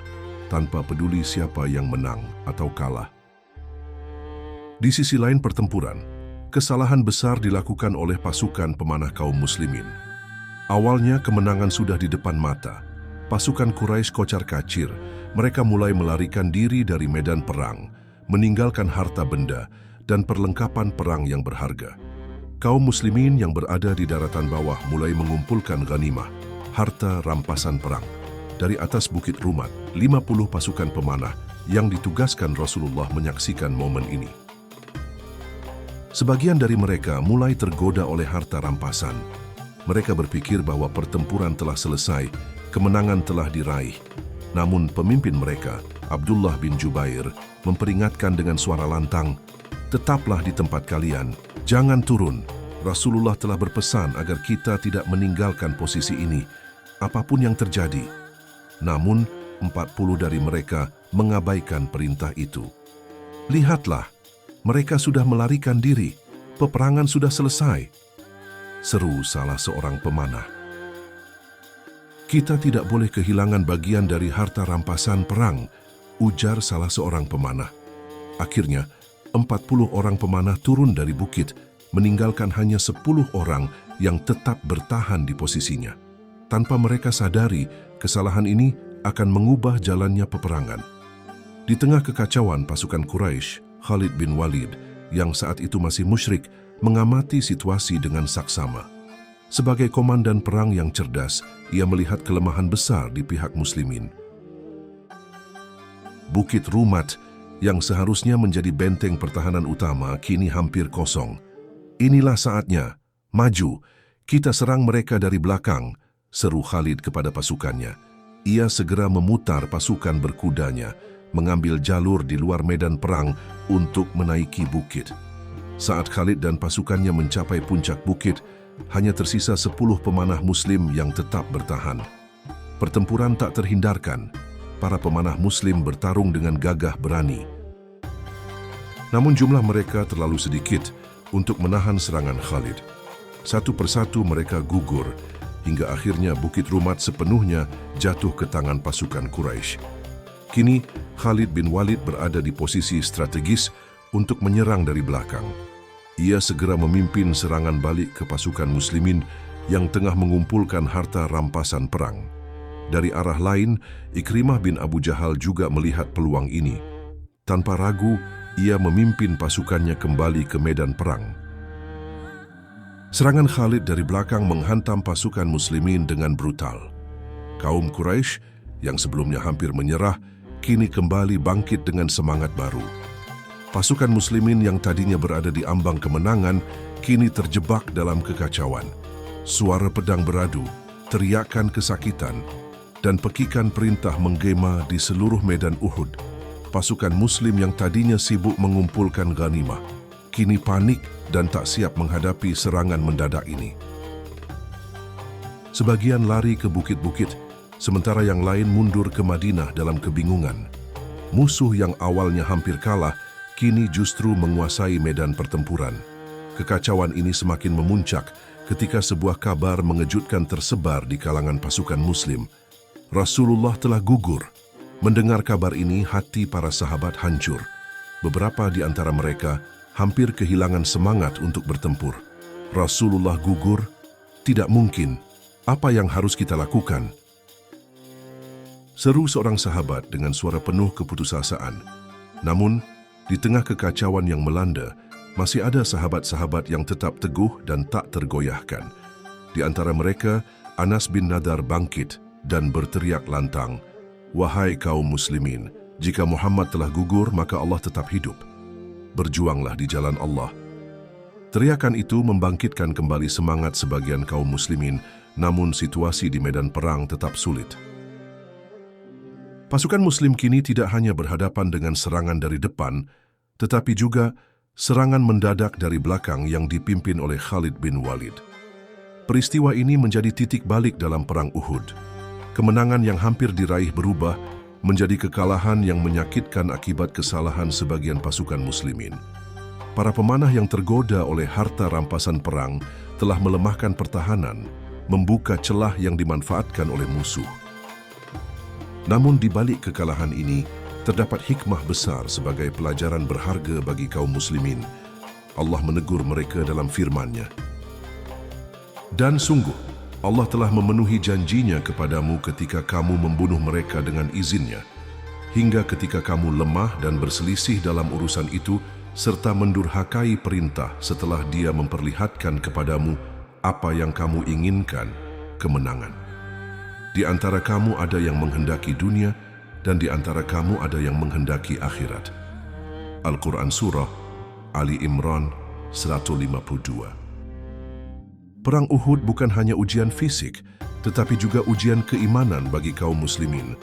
S1: tanpa peduli siapa yang menang atau kalah. Di sisi lain pertempuran, kesalahan besar dilakukan oleh pasukan pemanah kaum muslimin. Awalnya kemenangan sudah di depan mata. Pasukan Quraisy kocar-kacir, mereka mulai melarikan diri dari medan perang, meninggalkan harta benda dan perlengkapan perang yang berharga. Kaum muslimin yang berada di daratan bawah mulai mengumpulkan ghanimah, harta rampasan perang. Dari atas Bukit Rumat, 50 pasukan pemanah yang ditugaskan Rasulullah menyaksikan momen ini. Sebagian dari mereka mulai tergoda oleh harta rampasan. Mereka berpikir bahwa pertempuran telah selesai, kemenangan telah diraih. Namun pemimpin mereka, Abdullah bin Jubair, memperingatkan dengan suara lantang, "Tetaplah di tempat kalian, jangan turun. Rasulullah telah berpesan agar kita tidak meninggalkan posisi ini, apapun yang terjadi." Namun, 40 dari mereka mengabaikan perintah itu. "Lihatlah, mereka sudah melarikan diri. Peperangan sudah selesai," seru salah seorang pemanah. "Kita tidak boleh kehilangan bagian dari harta rampasan perang," ujar salah seorang pemanah. Akhirnya, 40 orang pemanah turun dari bukit, meninggalkan hanya 10 orang yang tetap bertahan di posisinya. Tanpa mereka sadari, kesalahan ini akan mengubah jalannya peperangan. Di tengah kekacauan pasukan Quraisy, Khalid bin Walid, yang saat itu masih musyrik, mengamati situasi dengan saksama. Sebagai komandan perang yang cerdas, ia melihat kelemahan besar di pihak muslimin. Bukit Rumat, yang seharusnya menjadi benteng pertahanan utama, kini hampir kosong. "Inilah saatnya, maju, kita serang mereka dari belakang," seru Khalid kepada pasukannya. Ia segera memutar pasukan berkudanya, mengambil jalur di luar medan perang untuk menaiki bukit. Saat Khalid dan pasukannya mencapai puncak bukit, hanya tersisa 10 pemanah muslim yang tetap bertahan. Pertempuran tak terhindarkan. Para pemanah muslim bertarung dengan gagah berani. Namun jumlah mereka terlalu sedikit untuk menahan serangan Khalid. Satu persatu mereka gugur, hingga akhirnya Bukit Rumat sepenuhnya jatuh ke tangan pasukan Quraisy. Kini, Khalid bin Walid berada di posisi strategis untuk menyerang dari belakang. Ia segera memimpin serangan balik ke pasukan muslimin yang tengah mengumpulkan harta rampasan perang. Dari arah lain, Ikrimah bin Abu Jahal juga melihat peluang ini. Tanpa ragu, ia memimpin pasukannya kembali ke medan perang. Serangan Khalid dari belakang menghantam pasukan muslimin dengan brutal. Kaum Quraisy yang sebelumnya hampir menyerah, kini kembali bangkit dengan semangat baru. Pasukan muslimin yang tadinya berada di ambang kemenangan, kini terjebak dalam kekacauan. Suara pedang beradu, teriakan kesakitan, dan pekikan perintah menggema di seluruh medan Uhud. Pasukan muslim yang tadinya sibuk mengumpulkan ghanimah, kini panik dan tak siap menghadapi serangan mendadak ini. Sebagian lari ke bukit-bukit, sementara yang lain mundur ke Madinah dalam kebingungan. Musuh yang awalnya hampir kalah, kini justru menguasai medan pertempuran. Kekacauan ini semakin memuncak ketika sebuah kabar mengejutkan tersebar di kalangan pasukan muslim. Rasulullah telah gugur. Mendengar kabar ini, hati para sahabat hancur. Beberapa di antara mereka hampir kehilangan semangat untuk bertempur. Rasulullah gugur? Tidak mungkin. Apa yang harus kita lakukan? Seru seorang sahabat dengan suara penuh keputusasaan. Namun, di tengah kekacauan yang melanda, masih ada sahabat-sahabat yang tetap teguh dan tak tergoyahkan. Di antara mereka, Anas bin Nadar bangkit dan berteriak lantang, "Wahai kaum muslimin, jika Muhammad telah gugur, maka Allah tetap hidup. Berjuanglah di jalan Allah." Teriakan itu membangkitkan kembali semangat sebagian kaum muslimin, namun situasi di medan perang tetap sulit. Pasukan muslim kini tidak hanya berhadapan dengan serangan dari depan, tetapi juga serangan mendadak dari belakang yang dipimpin oleh Khalid bin Walid. Peristiwa ini menjadi titik balik dalam perang Uhud. Kemenangan yang hampir diraih berubah menjadi kekalahan yang menyakitkan akibat kesalahan sebagian pasukan muslimin. Para pemanah yang tergoda oleh harta rampasan perang telah melemahkan pertahanan, membuka celah yang dimanfaatkan oleh musuh. Namun di balik kekalahan ini, terdapat hikmah besar sebagai pelajaran berharga bagi kaum muslimin. Allah menegur mereka dalam firman-Nya. Dan sungguh, Allah telah memenuhi janjinya kepadamu ketika kamu membunuh mereka dengan izinnya, hingga ketika kamu lemah dan berselisih dalam urusan itu, serta mendurhakai perintah setelah Dia memperlihatkan kepadamu apa yang kamu inginkan, kemenangan. Di antara kamu ada yang menghendaki dunia, dan di antara kamu ada yang menghendaki akhirat. Al-Quran Surah Ali Imran 152. Perang Uhud bukan hanya ujian fisik, tetapi juga ujian keimanan bagi kaum muslimin.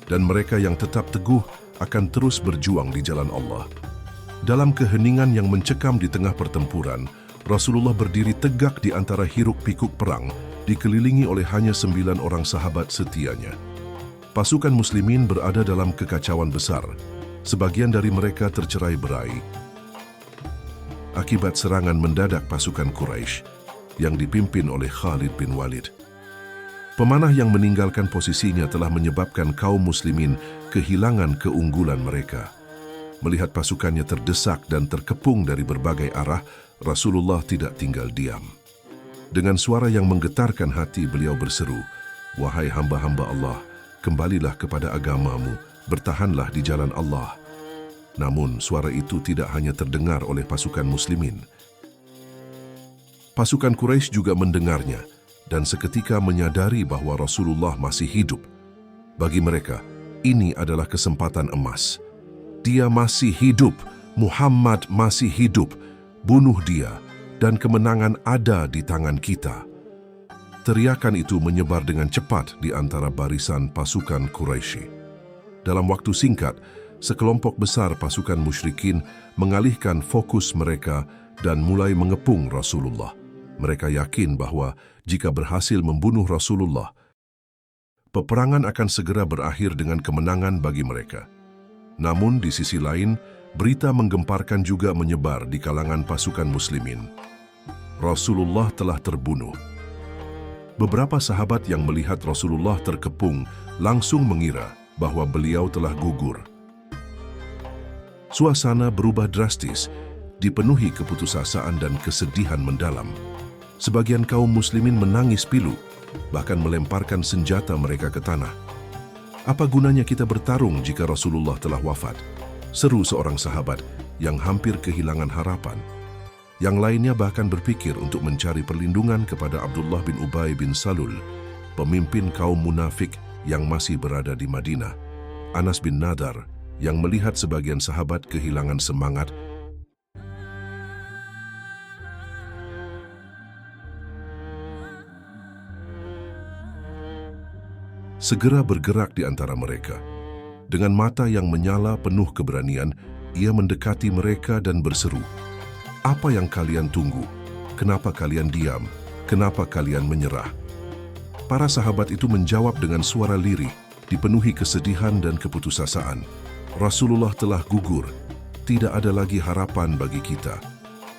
S1: Dan mereka yang tetap teguh akan terus berjuang di jalan Allah. Dalam keheningan yang mencekam di tengah pertempuran, Rasulullah berdiri tegak di antara hiruk-pikuk perang, dikelilingi oleh hanya 9 orang sahabat setianya. Pasukan muslimin berada dalam kekacauan besar. Sebagian dari mereka tercerai-berai akibat serangan mendadak pasukan Quraisy yang dipimpin oleh Khalid bin Walid. Pemanah yang meninggalkan posisinya telah menyebabkan kaum muslimin kehilangan keunggulan mereka. Melihat pasukannya terdesak dan terkepung dari berbagai arah, Rasulullah tidak tinggal diam. Dengan suara yang menggetarkan hati, beliau berseru, "Wahai hamba-hamba Allah, kembalilah kepada agamamu, bertahanlah di jalan Allah." Namun, suara itu tidak hanya terdengar oleh pasukan muslimin. Pasukan Quraisy juga mendengarnya dan seketika menyadari bahwa Rasulullah masih hidup. Bagi mereka, ini adalah kesempatan emas. Dia masih hidup, Muhammad masih hidup, bunuh dia, dan kemenangan ada di tangan kita. Teriakan itu menyebar dengan cepat di antara barisan pasukan Quraisy. Dalam waktu singkat, sekelompok besar pasukan musyrikin mengalihkan fokus mereka dan mulai mengepung Rasulullah. Mereka yakin bahwa jika berhasil membunuh Rasulullah, peperangan akan segera berakhir dengan kemenangan bagi mereka. Namun di sisi lain, berita menggemparkan juga menyebar di kalangan pasukan muslimin. Rasulullah telah terbunuh. Beberapa sahabat yang melihat Rasulullah terkepung langsung mengira bahwa beliau telah gugur. Suasana berubah drastis, dipenuhi keputusasaan dan kesedihan mendalam. Sebagian kaum muslimin menangis pilu, bahkan melemparkan senjata mereka ke tanah. "Apa gunanya kita bertarung jika Rasulullah telah wafat?" seru seorang sahabat yang hampir kehilangan harapan. Yang lainnya bahkan berpikir untuk mencari perlindungan kepada Abdullah bin Ubay bin Salul, pemimpin kaum munafik yang masih berada di Madinah. Anas bin Nadar, yang melihat sebagian sahabat kehilangan semangat, segera bergerak di antara mereka. Dengan mata yang menyala penuh keberanian, ia mendekati mereka dan berseru, "Apa yang kalian tunggu? Kenapa kalian diam? Kenapa kalian menyerah?" Para sahabat itu menjawab dengan suara lirih, dipenuhi kesedihan dan keputusasaan. "Rasulullah telah gugur. Tidak ada lagi harapan bagi kita."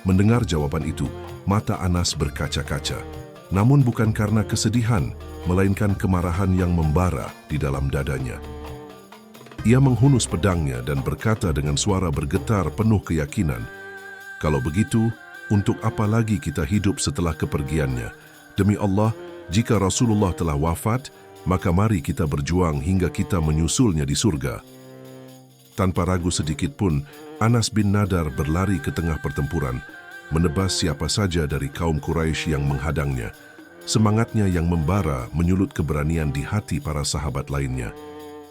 S1: Mendengar jawaban itu, mata Anas berkaca-kaca. Namun bukan karena kesedihan, melainkan kemarahan yang membara di dalam dadanya. Ia menghunus pedangnya dan berkata dengan suara bergetar penuh keyakinan, "Kalau begitu, untuk apa lagi kita hidup setelah kepergiannya? Demi Allah, jika Rasulullah telah wafat, maka mari kita berjuang hingga kita menyusulnya di surga." Tanpa ragu sedikit pun, Anas bin Nadar berlari ke tengah pertempuran, menebas siapa saja dari kaum Quraisy yang menghadangnya. Semangatnya yang membara menyulut keberanian di hati para sahabat lainnya.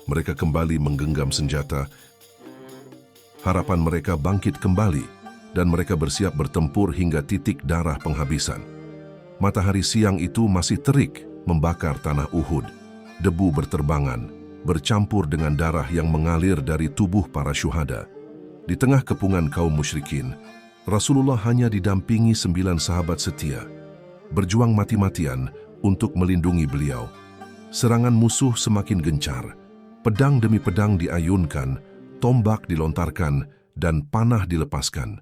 S1: Mereka kembali menggenggam senjata. Harapan mereka bangkit kembali, dan mereka bersiap bertempur hingga titik darah penghabisan. Matahari siang itu masih terik membakar tanah Uhud. Debu berterbangan, bercampur dengan darah yang mengalir dari tubuh para syuhada. Di tengah kepungan kaum musyrikin, Rasulullah hanya didampingi 9 sahabat setia, berjuang mati-matian untuk melindungi beliau. Serangan musuh semakin gencar, Pedang demi pedang diayunkan, tombak dilontarkan, dan panah dilepaskan.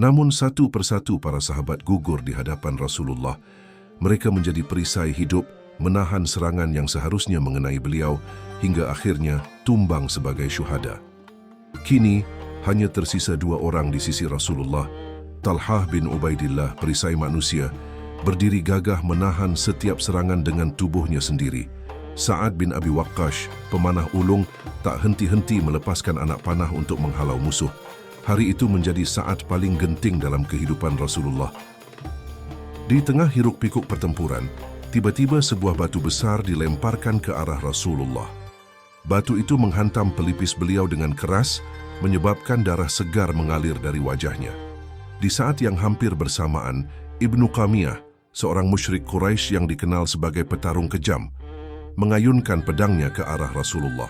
S1: Namun satu persatu para sahabat gugur di hadapan Rasulullah. Mereka menjadi perisai hidup, menahan serangan yang seharusnya mengenai beliau, hingga akhirnya tumbang sebagai syuhada. Kini, hanya tersisa 2 orang di sisi Rasulullah. Talhah bin Ubaidillah, perisai manusia, berdiri gagah menahan setiap serangan dengan tubuhnya sendiri. Sa'ad bin Abi Waqqash, pemanah ulung, tak henti-henti melepaskan anak panah untuk menghalau musuh. Hari itu menjadi saat paling genting dalam kehidupan Rasulullah. Di tengah hiruk-pikuk pertempuran, tiba-tiba sebuah batu besar dilemparkan ke arah Rasulullah. Batu itu menghantam pelipis beliau dengan keras, menyebabkan darah segar mengalir dari wajahnya. Di saat yang hampir bersamaan, Ibnu Qamiyah, seorang musyrik Quraisy yang dikenal sebagai petarung kejam, mengayunkan pedangnya ke arah Rasulullah.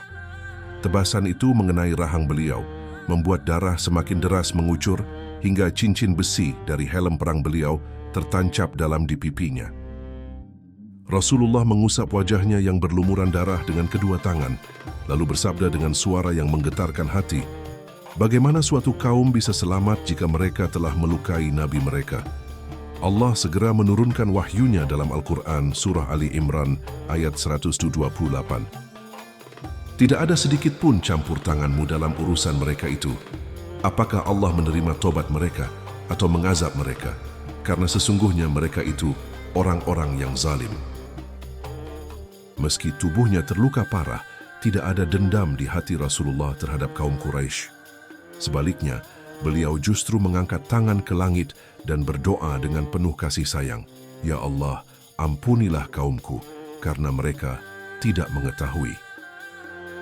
S1: Tebasan itu mengenai rahang beliau, membuat darah semakin deras mengucur hingga cincin besi dari helm perang beliau tertancap dalam di pipinya. Rasulullah mengusap wajahnya yang berlumuran darah dengan kedua tangan, lalu bersabda dengan suara yang menggetarkan hati, "Bagaimana suatu kaum bisa selamat jika mereka telah melukai Nabi mereka?" Allah segera menurunkan wahyunya dalam Al-Quran Surah Ali Imran ayat 128. Tidak ada sedikit pun campur tanganmu dalam urusan mereka itu. Apakah Allah menerima tobat mereka atau mengazab mereka? Karena sesungguhnya mereka itu orang-orang yang zalim. Meski tubuhnya terluka parah, tidak ada dendam di hati Rasulullah terhadap kaum Quraisy. Sebaliknya, beliau justru mengangkat tangan ke langit dan berdoa dengan penuh kasih sayang, "Ya Allah, ampunilah kaumku, karena mereka tidak mengetahui."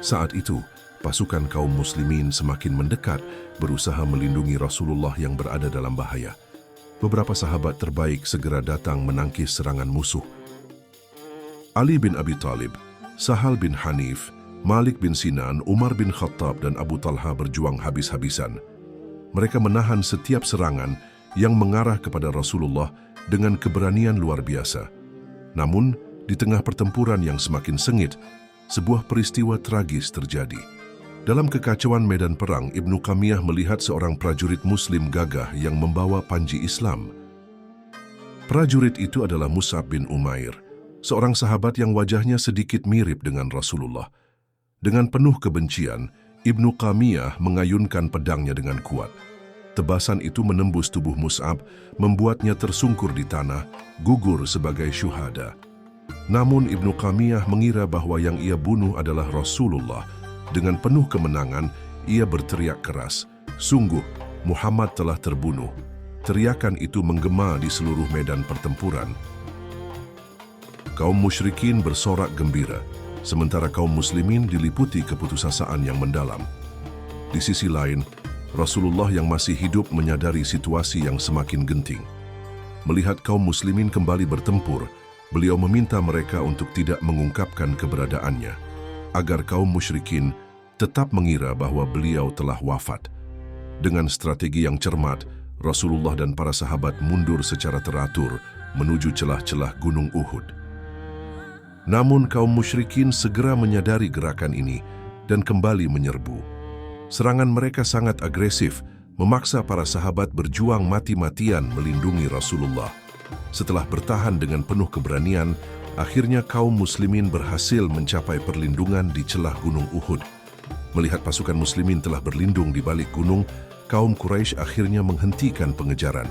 S1: Saat itu, pasukan kaum muslimin semakin mendekat, berusaha melindungi Rasulullah yang berada dalam bahaya. Beberapa sahabat terbaik segera datang menangkis serangan musuh. Ali bin Abi Thalib, Sahal bin Hanif, Malik bin Sinan, Umar bin Khattab, dan Abu Talha berjuang habis-habisan. Mereka menahan setiap serangan yang mengarah kepada Rasulullah dengan keberanian luar biasa. Namun, di tengah pertempuran yang semakin sengit, sebuah peristiwa tragis terjadi. Dalam kekacauan medan perang, Ibnu Qamiyah melihat seorang prajurit Muslim gagah yang membawa panji Islam. Prajurit itu adalah Mus'ab bin Umair, seorang sahabat yang wajahnya sedikit mirip dengan Rasulullah. Dengan penuh kebencian, Ibnu Qamiyah mengayunkan pedangnya dengan kuat. Tebasan itu menembus tubuh Mus'ab, membuatnya tersungkur di tanah, gugur sebagai syuhada. Namun Ibnu Qamiyah mengira bahwa yang ia bunuh adalah Rasulullah. Dengan penuh kemenangan, ia berteriak keras, "Sungguh, Muhammad telah terbunuh." Teriakan itu menggema di seluruh medan pertempuran. Kaum musyrikin bersorak gembira, sementara kaum muslimin diliputi keputusasaan yang mendalam. Di sisi lain, Rasulullah yang masih hidup menyadari situasi yang semakin genting. Melihat kaum muslimin kembali bertempur, beliau meminta mereka untuk tidak mengungkapkan keberadaannya, agar kaum musyrikin tetap mengira bahwa beliau telah wafat. Dengan strategi yang cermat, Rasulullah dan para sahabat mundur secara teratur menuju celah-celah Gunung Uhud. Namun kaum musyrikin segera menyadari gerakan ini dan kembali menyerbu. Serangan mereka sangat agresif, memaksa para sahabat berjuang mati-matian melindungi Rasulullah. Setelah bertahan dengan penuh keberanian, akhirnya kaum muslimin berhasil mencapai perlindungan di celah Gunung Uhud. Melihat pasukan muslimin telah berlindung di balik gunung, kaum Quraisy akhirnya menghentikan pengejaran.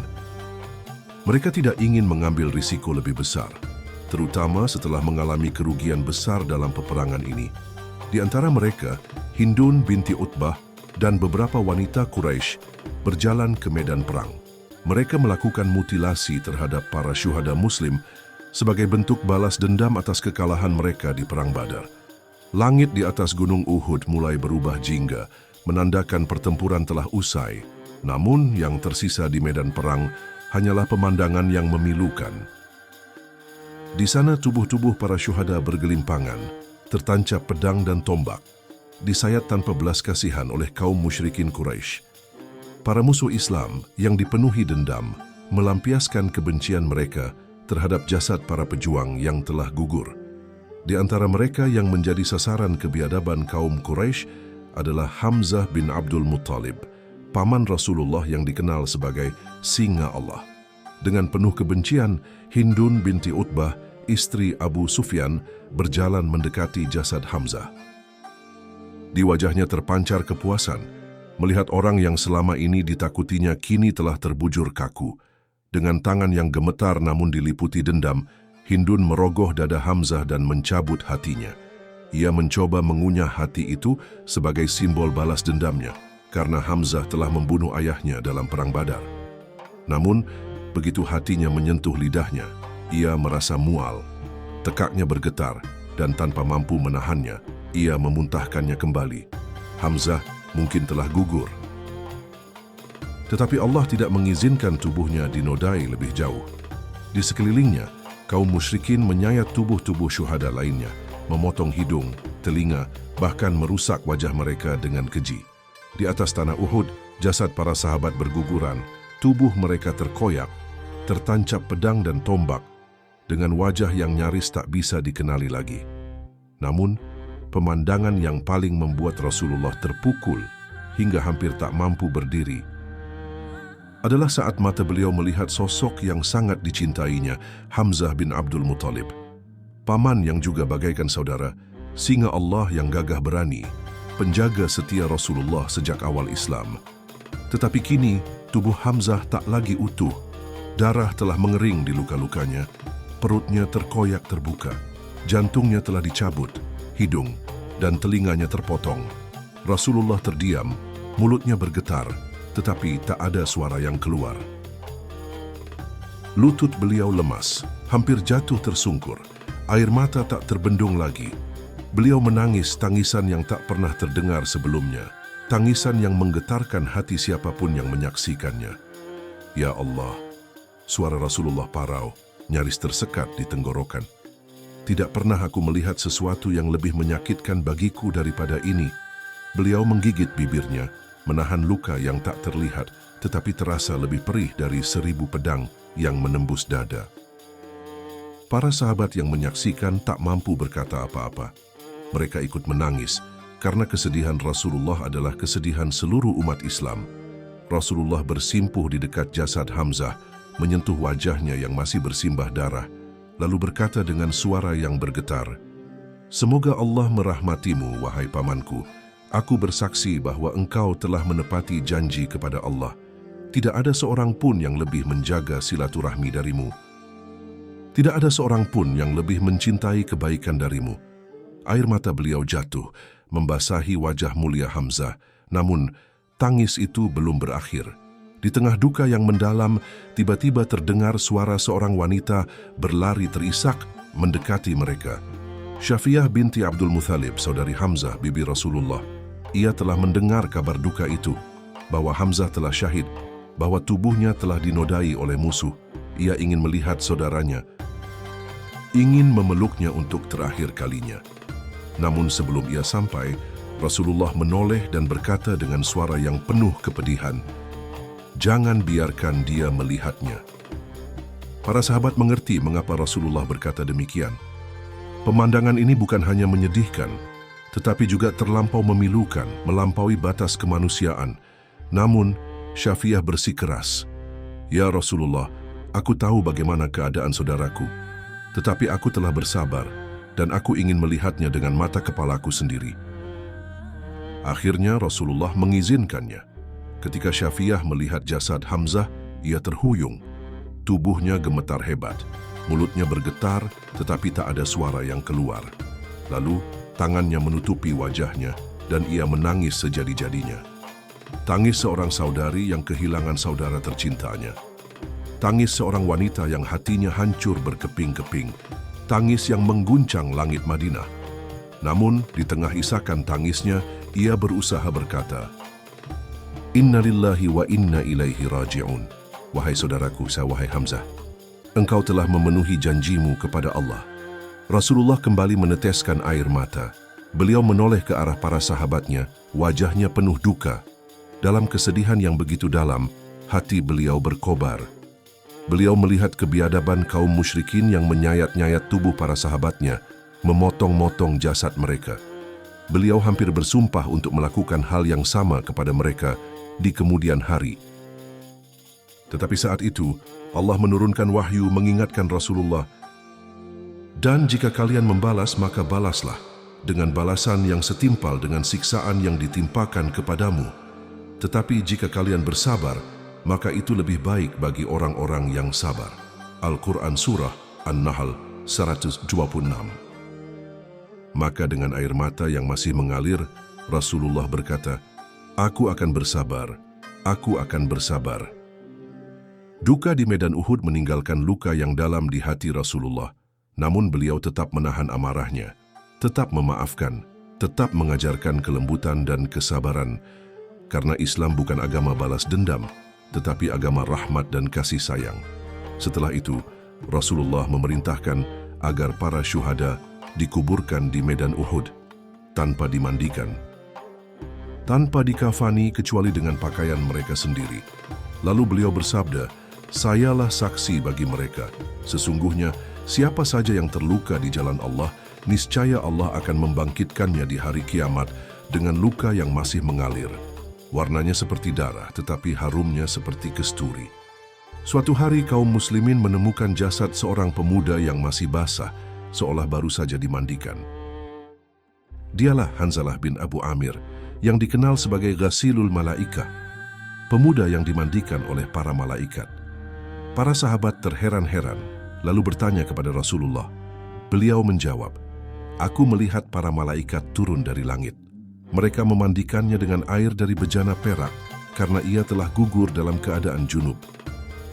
S1: Mereka tidak ingin mengambil risiko lebih besar, terutama setelah mengalami kerugian besar dalam peperangan ini. Di antara mereka, Hindun binti Utbah dan beberapa wanita Quraisy berjalan ke medan perang. Mereka melakukan mutilasi terhadap para syuhada Muslim sebagai bentuk balas dendam atas kekalahan mereka di Perang Badar. Langit di atas Gunung Uhud mulai berubah jingga, menandakan pertempuran telah usai. Namun yang tersisa di medan perang hanyalah pemandangan yang memilukan. Di sana tubuh-tubuh para syuhada bergelimpangan, tertancap pedang dan tombak, disayat tanpa belas kasihan oleh kaum musyrikin Quraisy. Para musuh Islam yang dipenuhi dendam melampiaskan kebencian mereka terhadap jasad para pejuang yang telah gugur. Di antara mereka yang menjadi sasaran kebiadaban kaum Quraisy adalah Hamzah bin Abdul Muttalib, paman Rasulullah yang dikenal sebagai Singa Allah. Dengan penuh kebencian, Hindun binti Utbah, istri Abu Sufyan, berjalan mendekati jasad Hamzah. Di wajahnya terpancar kepuasan, melihat orang yang selama ini ditakutinya kini telah terbujur kaku. Dengan tangan yang gemetar namun diliputi dendam, Hindun merogoh dada Hamzah dan mencabut hatinya. Ia mencoba mengunyah hati itu sebagai simbol balas dendamnya, karena Hamzah telah membunuh ayahnya dalam perang Badar. Namun, begitu hatinya menyentuh lidahnya, ia merasa mual. Tekaknya bergetar, dan tanpa mampu menahannya, ia memuntahkannya kembali. Hamzah mungkin telah gugur. Tetapi Allah tidak mengizinkan tubuhnya dinodai lebih jauh. Di sekelilingnya, kaum musyrikin menyayat tubuh-tubuh syuhada lainnya, memotong hidung, telinga, bahkan merusak wajah mereka dengan keji. Di atas tanah Uhud, jasad para sahabat berguguran, tubuh mereka terkoyak, tertancap pedang dan tombak, dengan wajah yang nyaris tak bisa dikenali lagi. Namun, pemandangan yang paling membuat Rasulullah terpukul hingga hampir tak mampu berdiri adalah saat mata beliau melihat sosok yang sangat dicintainya, Hamzah bin Abdul Muttalib. Paman yang juga bagaikan saudara, singa Allah yang gagah berani, penjaga setia Rasulullah sejak awal Islam. Tetapi kini, tubuh Hamzah tak lagi utuh. Darah telah mengering di luka-lukanya, perutnya terkoyak terbuka, jantungnya telah dicabut, hidung dan telinganya terpotong. Rasulullah terdiam, mulutnya bergetar, tetapi tak ada suara yang keluar. Lutut beliau lemas, hampir jatuh tersungkur, air mata tak terbendung lagi. Beliau menangis tangisan yang tak pernah terdengar sebelumnya, tangisan yang menggetarkan hati siapapun yang menyaksikannya. Ya Allah, suara Rasulullah parau, nyaris tersekat di tenggorokan. Tidak pernah aku melihat sesuatu yang lebih menyakitkan bagiku daripada ini. Beliau menggigit bibirnya, menahan luka yang tak terlihat, tetapi terasa lebih perih dari 1000 pedang yang menembus dada. Para sahabat yang menyaksikan tak mampu berkata apa-apa. Mereka ikut menangis, karena kesedihan Rasulullah adalah kesedihan seluruh umat Islam. Rasulullah bersimpuh di dekat jasad Hamzah, menyentuh wajahnya yang masih bersimbah darah, lalu berkata dengan suara yang bergetar, "Semoga Allah merahmatimu, wahai pamanku. Aku bersaksi bahwa engkau telah menepati janji kepada Allah. Tidak ada seorang pun yang lebih menjaga silaturahmi darimu. Tidak ada seorang pun yang lebih mencintai kebaikan darimu." Air mata beliau jatuh, membasahi wajah mulia Hamzah. Namun, tangis itu belum berakhir. Di tengah duka yang mendalam, tiba-tiba terdengar suara seorang wanita berlari terisak mendekati mereka. Syafiyah binti Abdul Muttalib, saudari Hamzah, bibi Rasulullah. Ia telah mendengar kabar duka itu, bahwa Hamzah telah syahid, bahwa tubuhnya telah dinodai oleh musuh. Ia ingin melihat saudaranya, ingin memeluknya untuk terakhir kalinya. Namun sebelum ia sampai, Rasulullah menoleh dan berkata dengan suara yang penuh kepedihan, "Jangan biarkan dia melihatnya." Para sahabat mengerti mengapa Rasulullah berkata demikian. Pemandangan ini bukan hanya menyedihkan, tetapi juga terlampau memilukan, melampaui batas kemanusiaan. Namun, Syafiyah bersikeras, "Ya Rasulullah, aku tahu bagaimana keadaan saudaraku, tetapi aku telah bersabar, dan aku ingin melihatnya dengan mata kepalaku sendiri." Akhirnya Rasulullah mengizinkannya. Ketika Syafiyah melihat jasad Hamzah, ia terhuyung. Tubuhnya gemetar hebat, mulutnya bergetar, tetapi tak ada suara yang keluar. Lalu, tangannya menutupi wajahnya, dan ia menangis sejadi-jadinya. Tangis seorang saudari yang kehilangan saudara tercintanya. Tangis seorang wanita yang hatinya hancur berkeping-keping. Tangis yang mengguncang langit Madinah. Namun, di tengah isakan tangisnya, ia berusaha berkata, "Inna lillahi wa inna ilaihi raji'un." Wahai saudaraku, wahai Hamzah, engkau telah memenuhi janjimu kepada Allah. Rasulullah kembali meneteskan air mata. Beliau menoleh ke arah para sahabatnya, wajahnya penuh duka. Dalam kesedihan yang begitu dalam, hati beliau berkobar. Beliau melihat kebiadaban kaum musyrikin yang menyayat-nyayat tubuh para sahabatnya, memotong-motong jasad mereka. Beliau hampir bersumpah untuk melakukan hal yang sama kepada mereka di kemudian hari. Tetapi saat itu, Allah menurunkan wahyu mengingatkan Rasulullah, "Dan jika kalian membalas, maka balaslah dengan balasan yang setimpal dengan siksaan yang ditimpakan kepadamu. Tetapi jika kalian bersabar, maka itu lebih baik bagi orang-orang yang sabar." Al-Quran Surah An-Nahl 126. Maka dengan air mata yang masih mengalir, Rasulullah berkata, "Aku akan bersabar, aku akan bersabar." Duka di medan Uhud meninggalkan luka yang dalam di hati Rasulullah, namun beliau tetap menahan amarahnya, tetap memaafkan, tetap mengajarkan kelembutan dan kesabaran, karena Islam bukan agama balas dendam, tetapi agama rahmat dan kasih sayang. Setelah itu, Rasulullah memerintahkan agar para syuhada dikuburkan di medan Uhud tanpa dimandikan, tanpa dikafani kecuali dengan pakaian mereka sendiri. Lalu beliau bersabda, "Sayalah saksi bagi mereka. Sesungguhnya siapa saja yang terluka di jalan Allah, niscaya Allah akan membangkitkannya di hari kiamat dengan luka yang masih mengalir. Warnanya seperti darah, tetapi harumnya seperti kesturi." Suatu hari kaum muslimin menemukan jasad seorang pemuda yang masih basah, seolah baru saja dimandikan. Dialah Hanzalah bin Abu Amir, yang dikenal sebagai Ghasilul Malaikah, pemuda yang dimandikan oleh para malaikat. Para sahabat terheran-heran, lalu bertanya kepada Rasulullah. Beliau menjawab, "Aku melihat para malaikat turun dari langit. Mereka memandikannya dengan air dari bejana perak, karena ia telah gugur dalam keadaan junub."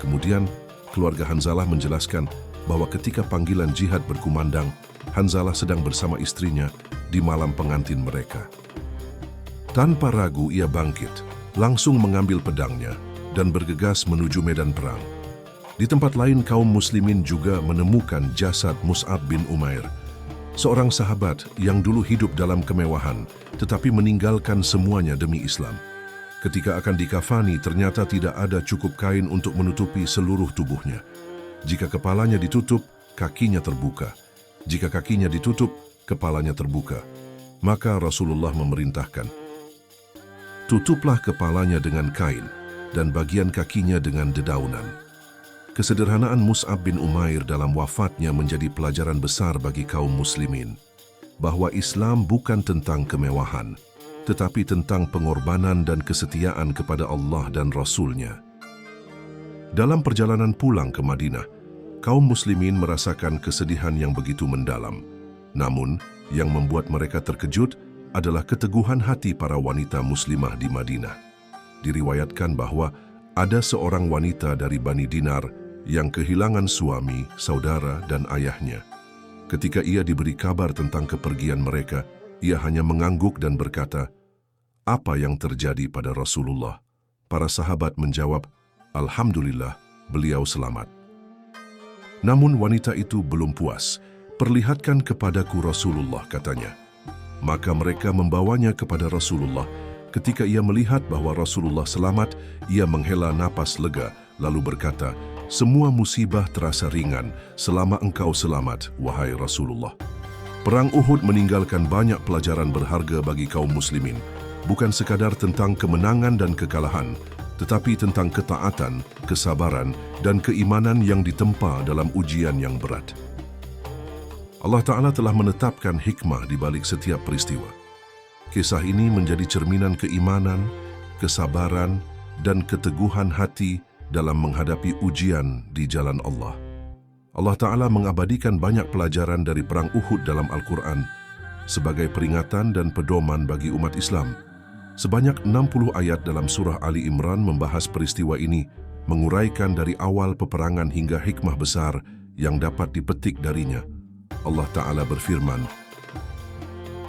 S1: Kemudian, keluarga Hanzalah menjelaskan bahwa ketika panggilan jihad berkumandang, Hanzalah sedang bersama istrinya di malam pengantin mereka. Tanpa ragu ia bangkit, langsung mengambil pedangnya, dan bergegas menuju medan perang. Di tempat lain kaum muslimin juga menemukan jasad Mus'ab bin Umair, seorang sahabat yang dulu hidup dalam kemewahan, tetapi meninggalkan semuanya demi Islam. Ketika akan dikafani, ternyata tidak ada cukup kain untuk menutupi seluruh tubuhnya. Jika kepalanya ditutup, kakinya terbuka. Jika kakinya ditutup, kepalanya terbuka. Maka Rasulullah memerintahkan, "Tutuplah kepalanya dengan kain dan bagian kakinya dengan dedaunan." Kesederhanaan Mus'ab bin Umair dalam wafatnya menjadi pelajaran besar bagi kaum muslimin, bahwa Islam bukan tentang kemewahan, tetapi tentang pengorbanan dan kesetiaan kepada Allah dan Rasul-Nya. Dalam perjalanan pulang ke Madinah, kaum muslimin merasakan kesedihan yang begitu mendalam. Namun, yang membuat mereka terkejut adalah keteguhan hati para wanita muslimah di Madinah. Diriwayatkan bahwa ada seorang wanita dari Bani Dinar yang kehilangan suami, saudara, dan ayahnya. Ketika ia diberi kabar tentang kepergian mereka, ia hanya mengangguk dan berkata, "Apa yang terjadi pada Rasulullah?" Para sahabat menjawab, "Alhamdulillah, beliau selamat." Namun wanita itu belum puas. "Perlihatkan kepadaku Rasulullah," katanya. Maka mereka membawanya kepada Rasulullah. Ketika ia melihat bahwa Rasulullah selamat, ia menghela napas lega, lalu berkata, "Semua musibah terasa ringan selama engkau selamat, wahai Rasulullah." Perang Uhud meninggalkan banyak pelajaran berharga bagi kaum muslimin, bukan sekadar tentang kemenangan dan kekalahan, tetapi tentang ketaatan, kesabaran, dan keimanan yang ditempa dalam ujian yang berat. Allah Ta'ala telah menetapkan hikmah di balik setiap peristiwa. Kisah ini menjadi cerminan keimanan, kesabaran, dan keteguhan hati dalam menghadapi ujian di jalan Allah. Allah Ta'ala mengabadikan banyak pelajaran dari Perang Uhud dalam Al-Quran sebagai peringatan dan pedoman bagi umat Islam. Sebanyak 60 ayat dalam surah Ali Imran membahas peristiwa ini, menguraikan dari awal peperangan hingga hikmah besar yang dapat dipetik darinya. Allah Ta'ala berfirman,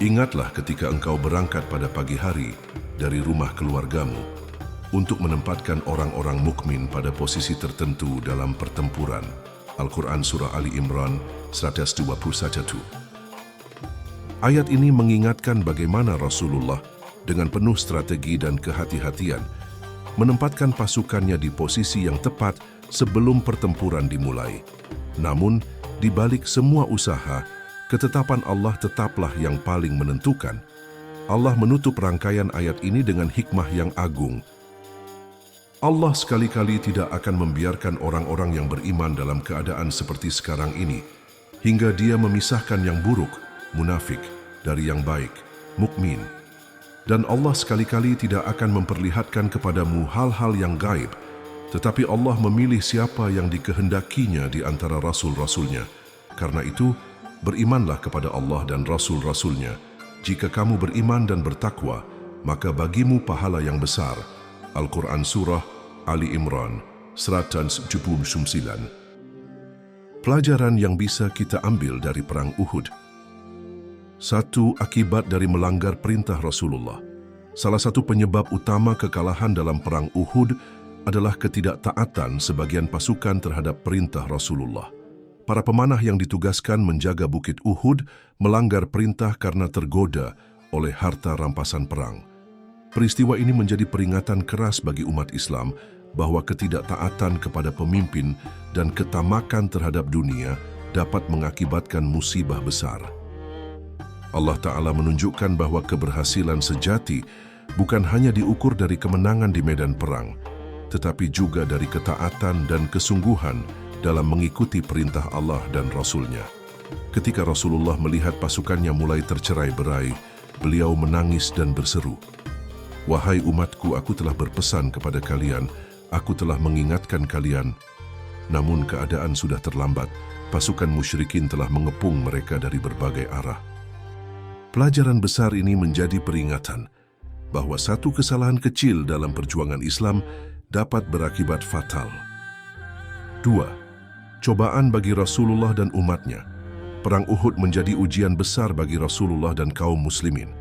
S1: "Ingatlah ketika engkau berangkat pada pagi hari dari rumah keluargamu untuk menempatkan orang-orang mukmin pada posisi tertentu dalam pertempuran." Al-Quran Surah Ali Imran 121. Ayat ini mengingatkan bagaimana Rasulullah dengan penuh strategi dan kehati-hatian menempatkan pasukannya di posisi yang tepat sebelum pertempuran dimulai. Namun, di balik semua usaha, Ketetapan Allah tetaplah yang paling menentukan. Allah menutup rangkaian ayat ini dengan hikmah yang agung. Allah sekali-kali tidak akan membiarkan orang-orang yang beriman dalam keadaan seperti sekarang ini, hingga Dia memisahkan yang buruk, munafik, dari yang baik, mukmin. Dan Allah sekali-kali tidak akan memperlihatkan kepadamu hal-hal yang gaib, tetapi Allah memilih siapa yang dikehendakinya di antara rasul-rasulnya. Karena itu, berimanlah kepada Allah dan rasul-rasulnya. Jika kamu beriman dan bertakwa, maka bagimu pahala yang besar. Al-Quran Surah Ali Imran 179. Pelajaran yang bisa kita ambil dari Perang Uhud. 1. Akibat dari melanggar perintah Rasulullah. Salah satu penyebab utama kekalahan dalam Perang Uhud adalah ketidaktaatan sebagian pasukan terhadap perintah Rasulullah. Para pemanah yang ditugaskan menjaga Bukit Uhud melanggar perintah karena tergoda oleh harta rampasan perang. Peristiwa ini menjadi peringatan keras bagi umat Islam bahwa ketidaktaatan kepada pemimpin dan ketamakan terhadap dunia dapat mengakibatkan musibah besar. Allah Ta'ala menunjukkan bahwa keberhasilan sejati bukan hanya diukur dari kemenangan di medan perang, tetapi juga dari ketaatan dan kesungguhan dalam mengikuti perintah Allah dan Rasul-Nya. Ketika Rasulullah melihat pasukannya mulai tercerai-berai, beliau menangis dan berseru, "Wahai umatku, aku telah berpesan kepada kalian, aku telah mengingatkan kalian, namun keadaan sudah terlambat, pasukan musyrikin telah mengepung mereka dari berbagai arah." Pelajaran besar ini menjadi peringatan bahwa satu kesalahan kecil dalam perjuangan Islam dapat berakibat fatal. 2. Cobaan bagi Rasulullah dan umatnya. Perang Uhud menjadi ujian besar bagi Rasulullah dan kaum muslimin.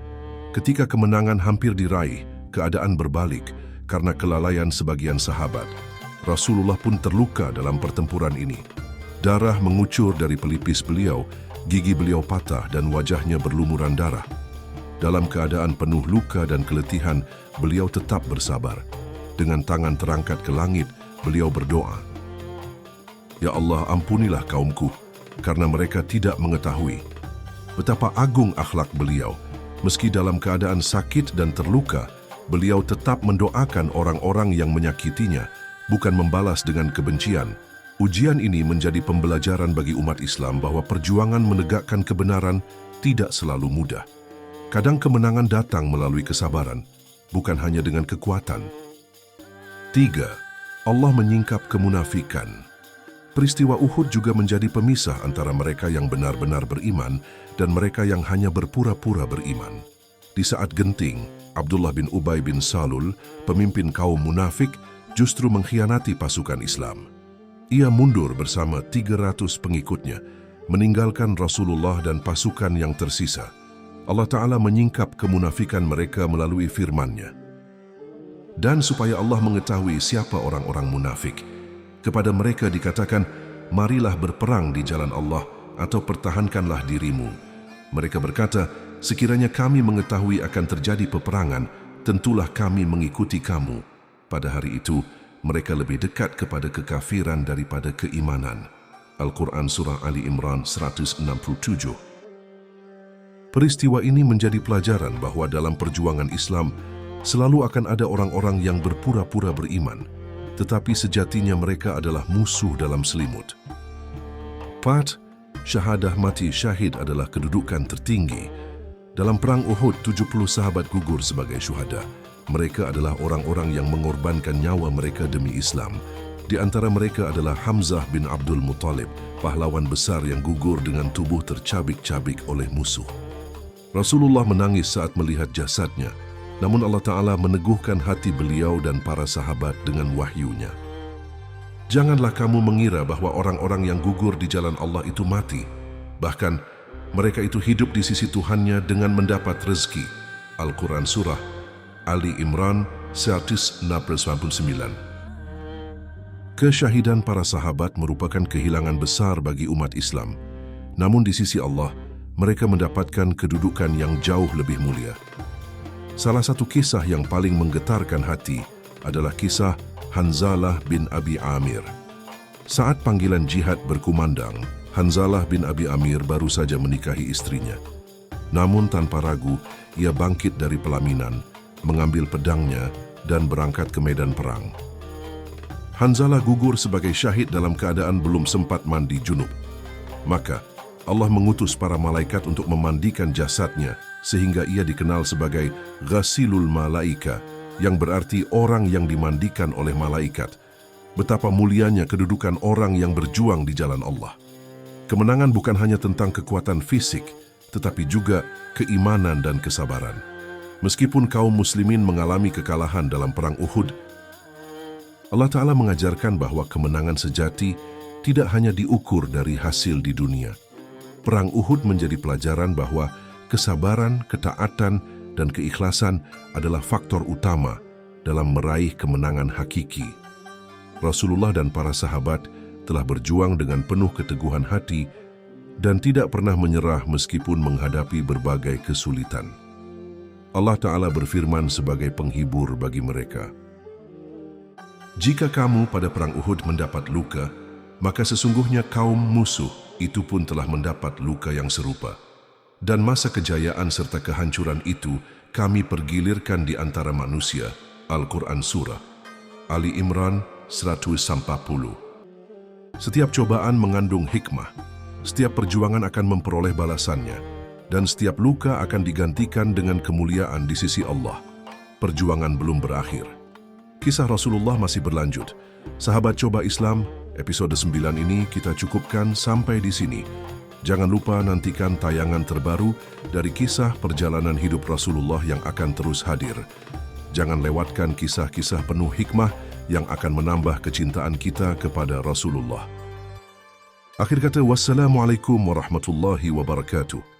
S1: Ketika kemenangan hampir diraih, keadaan berbalik karena kelalaian sebagian sahabat. Rasulullah pun terluka dalam pertempuran ini. Darah mengucur dari pelipis beliau, gigi beliau patah dan wajahnya berlumuran darah. Dalam keadaan penuh luka dan keletihan, beliau tetap bersabar. Dengan tangan terangkat ke langit, beliau berdoa, "Ya Allah, ampunilah kaumku, karena mereka tidak mengetahui." Betapa agung akhlak beliau. Meski dalam keadaan sakit dan terluka, beliau tetap mendoakan orang-orang yang menyakitinya, bukan membalas dengan kebencian. Ujian ini menjadi pembelajaran bagi umat Islam bahwa perjuangan menegakkan kebenaran tidak selalu mudah. Kadang kemenangan datang melalui kesabaran, bukan hanya dengan kekuatan. 3. Allah menyingkap kemunafikan. Peristiwa Uhud juga menjadi pemisah antara mereka yang benar-benar beriman dan mereka yang hanya berpura-pura beriman. Di saat genting, Abdullah bin Ubay bin Salul, pemimpin kaum munafik, justru mengkhianati pasukan Islam. Ia mundur bersama 300 pengikutnya, meninggalkan Rasulullah dan pasukan yang tersisa. Allah Ta'ala menyingkap kemunafikan mereka melalui firman-Nya. Dan supaya Allah mengetahui siapa orang-orang munafik, kepada mereka dikatakan, "Marilah berperang di jalan Allah atau pertahankanlah dirimu." Mereka berkata, "Sekiranya kami mengetahui akan terjadi peperangan, tentulah kami mengikuti kamu." Pada hari itu, mereka lebih dekat kepada kekafiran daripada keimanan. Al-Quran Surah Ali Imran 167. Peristiwa ini menjadi pelajaran bahwa dalam perjuangan Islam selalu akan ada orang-orang yang berpura-pura beriman, tetapi sejatinya mereka adalah musuh dalam selimut. 4. Syahadah mati syahid adalah kedudukan tertinggi. Dalam Perang Uhud, 70 sahabat gugur sebagai syuhada. Mereka adalah orang-orang yang mengorbankan nyawa mereka demi Islam. Di antara mereka adalah Hamzah bin Abdul Muttalib, pahlawan besar yang gugur dengan tubuh tercabik-cabik oleh musuh. Rasulullah menangis saat melihat jasadnya, namun Allah Ta'ala meneguhkan hati beliau dan para sahabat dengan wahyu-Nya. Janganlah kamu mengira bahwa orang-orang yang gugur di jalan Allah itu mati. Bahkan, mereka itu hidup di sisi Tuhannya dengan mendapat rezeki. Al-Quran Surah Ali Imran 199. Kesyahidan para sahabat merupakan kehilangan besar bagi umat Islam. Namun di sisi Allah, mereka mendapatkan kedudukan yang jauh lebih mulia. Salah satu kisah yang paling menggetarkan hati adalah kisah Hanzalah bin Abi Amir. Saat panggilan jihad berkumandang, Hanzalah bin Abi Amir baru saja menikahi istrinya. Namun tanpa ragu, ia bangkit dari pelaminan, mengambil pedangnya, dan berangkat ke medan perang. Hanzalah gugur sebagai syahid dalam keadaan belum sempat mandi junub. Maka, Allah mengutus para malaikat untuk memandikan jasadnya, sehingga ia dikenal sebagai Ghasilul Malaika, yang berarti orang yang dimandikan oleh malaikat. Betapa mulianya kedudukan orang yang berjuang di jalan Allah. Kemenangan bukan hanya tentang kekuatan fisik, tetapi juga keimanan dan kesabaran. Meskipun kaum muslimin mengalami kekalahan dalam perang Uhud, Allah Ta'ala mengajarkan bahwa kemenangan sejati tidak hanya diukur dari hasil di dunia. Perang Uhud menjadi pelajaran bahwa kesabaran, ketaatan, dan keikhlasan adalah faktor utama dalam meraih kemenangan hakiki. Rasulullah dan para sahabat telah berjuang dengan penuh keteguhan hati dan tidak pernah menyerah meskipun menghadapi berbagai kesulitan. Allah Ta'ala berfirman sebagai penghibur bagi mereka. Jika kamu pada perang Uhud mendapat luka, maka sesungguhnya kaum musuh itu pun telah mendapat luka yang serupa. Dan masa kejayaan serta kehancuran itu kami pergilirkan di antara manusia. Al-Quran Surah Ali Imran 140. Setiap cobaan mengandung hikmah. Setiap perjuangan akan memperoleh balasannya. Dan setiap luka akan digantikan dengan kemuliaan di sisi Allah. Perjuangan belum berakhir. Kisah Rasulullah masih berlanjut. Sahabat Coba Islam, episode 9 ini kita cukupkan sampai di sini. Jangan lupa nantikan tayangan terbaru dari kisah perjalanan hidup Rasulullah yang akan terus hadir. Jangan lewatkan kisah-kisah penuh hikmah yang akan menambah kecintaan kita kepada Rasulullah. Akhir kata, wassalamualaikum warahmatullahi wabarakatuh.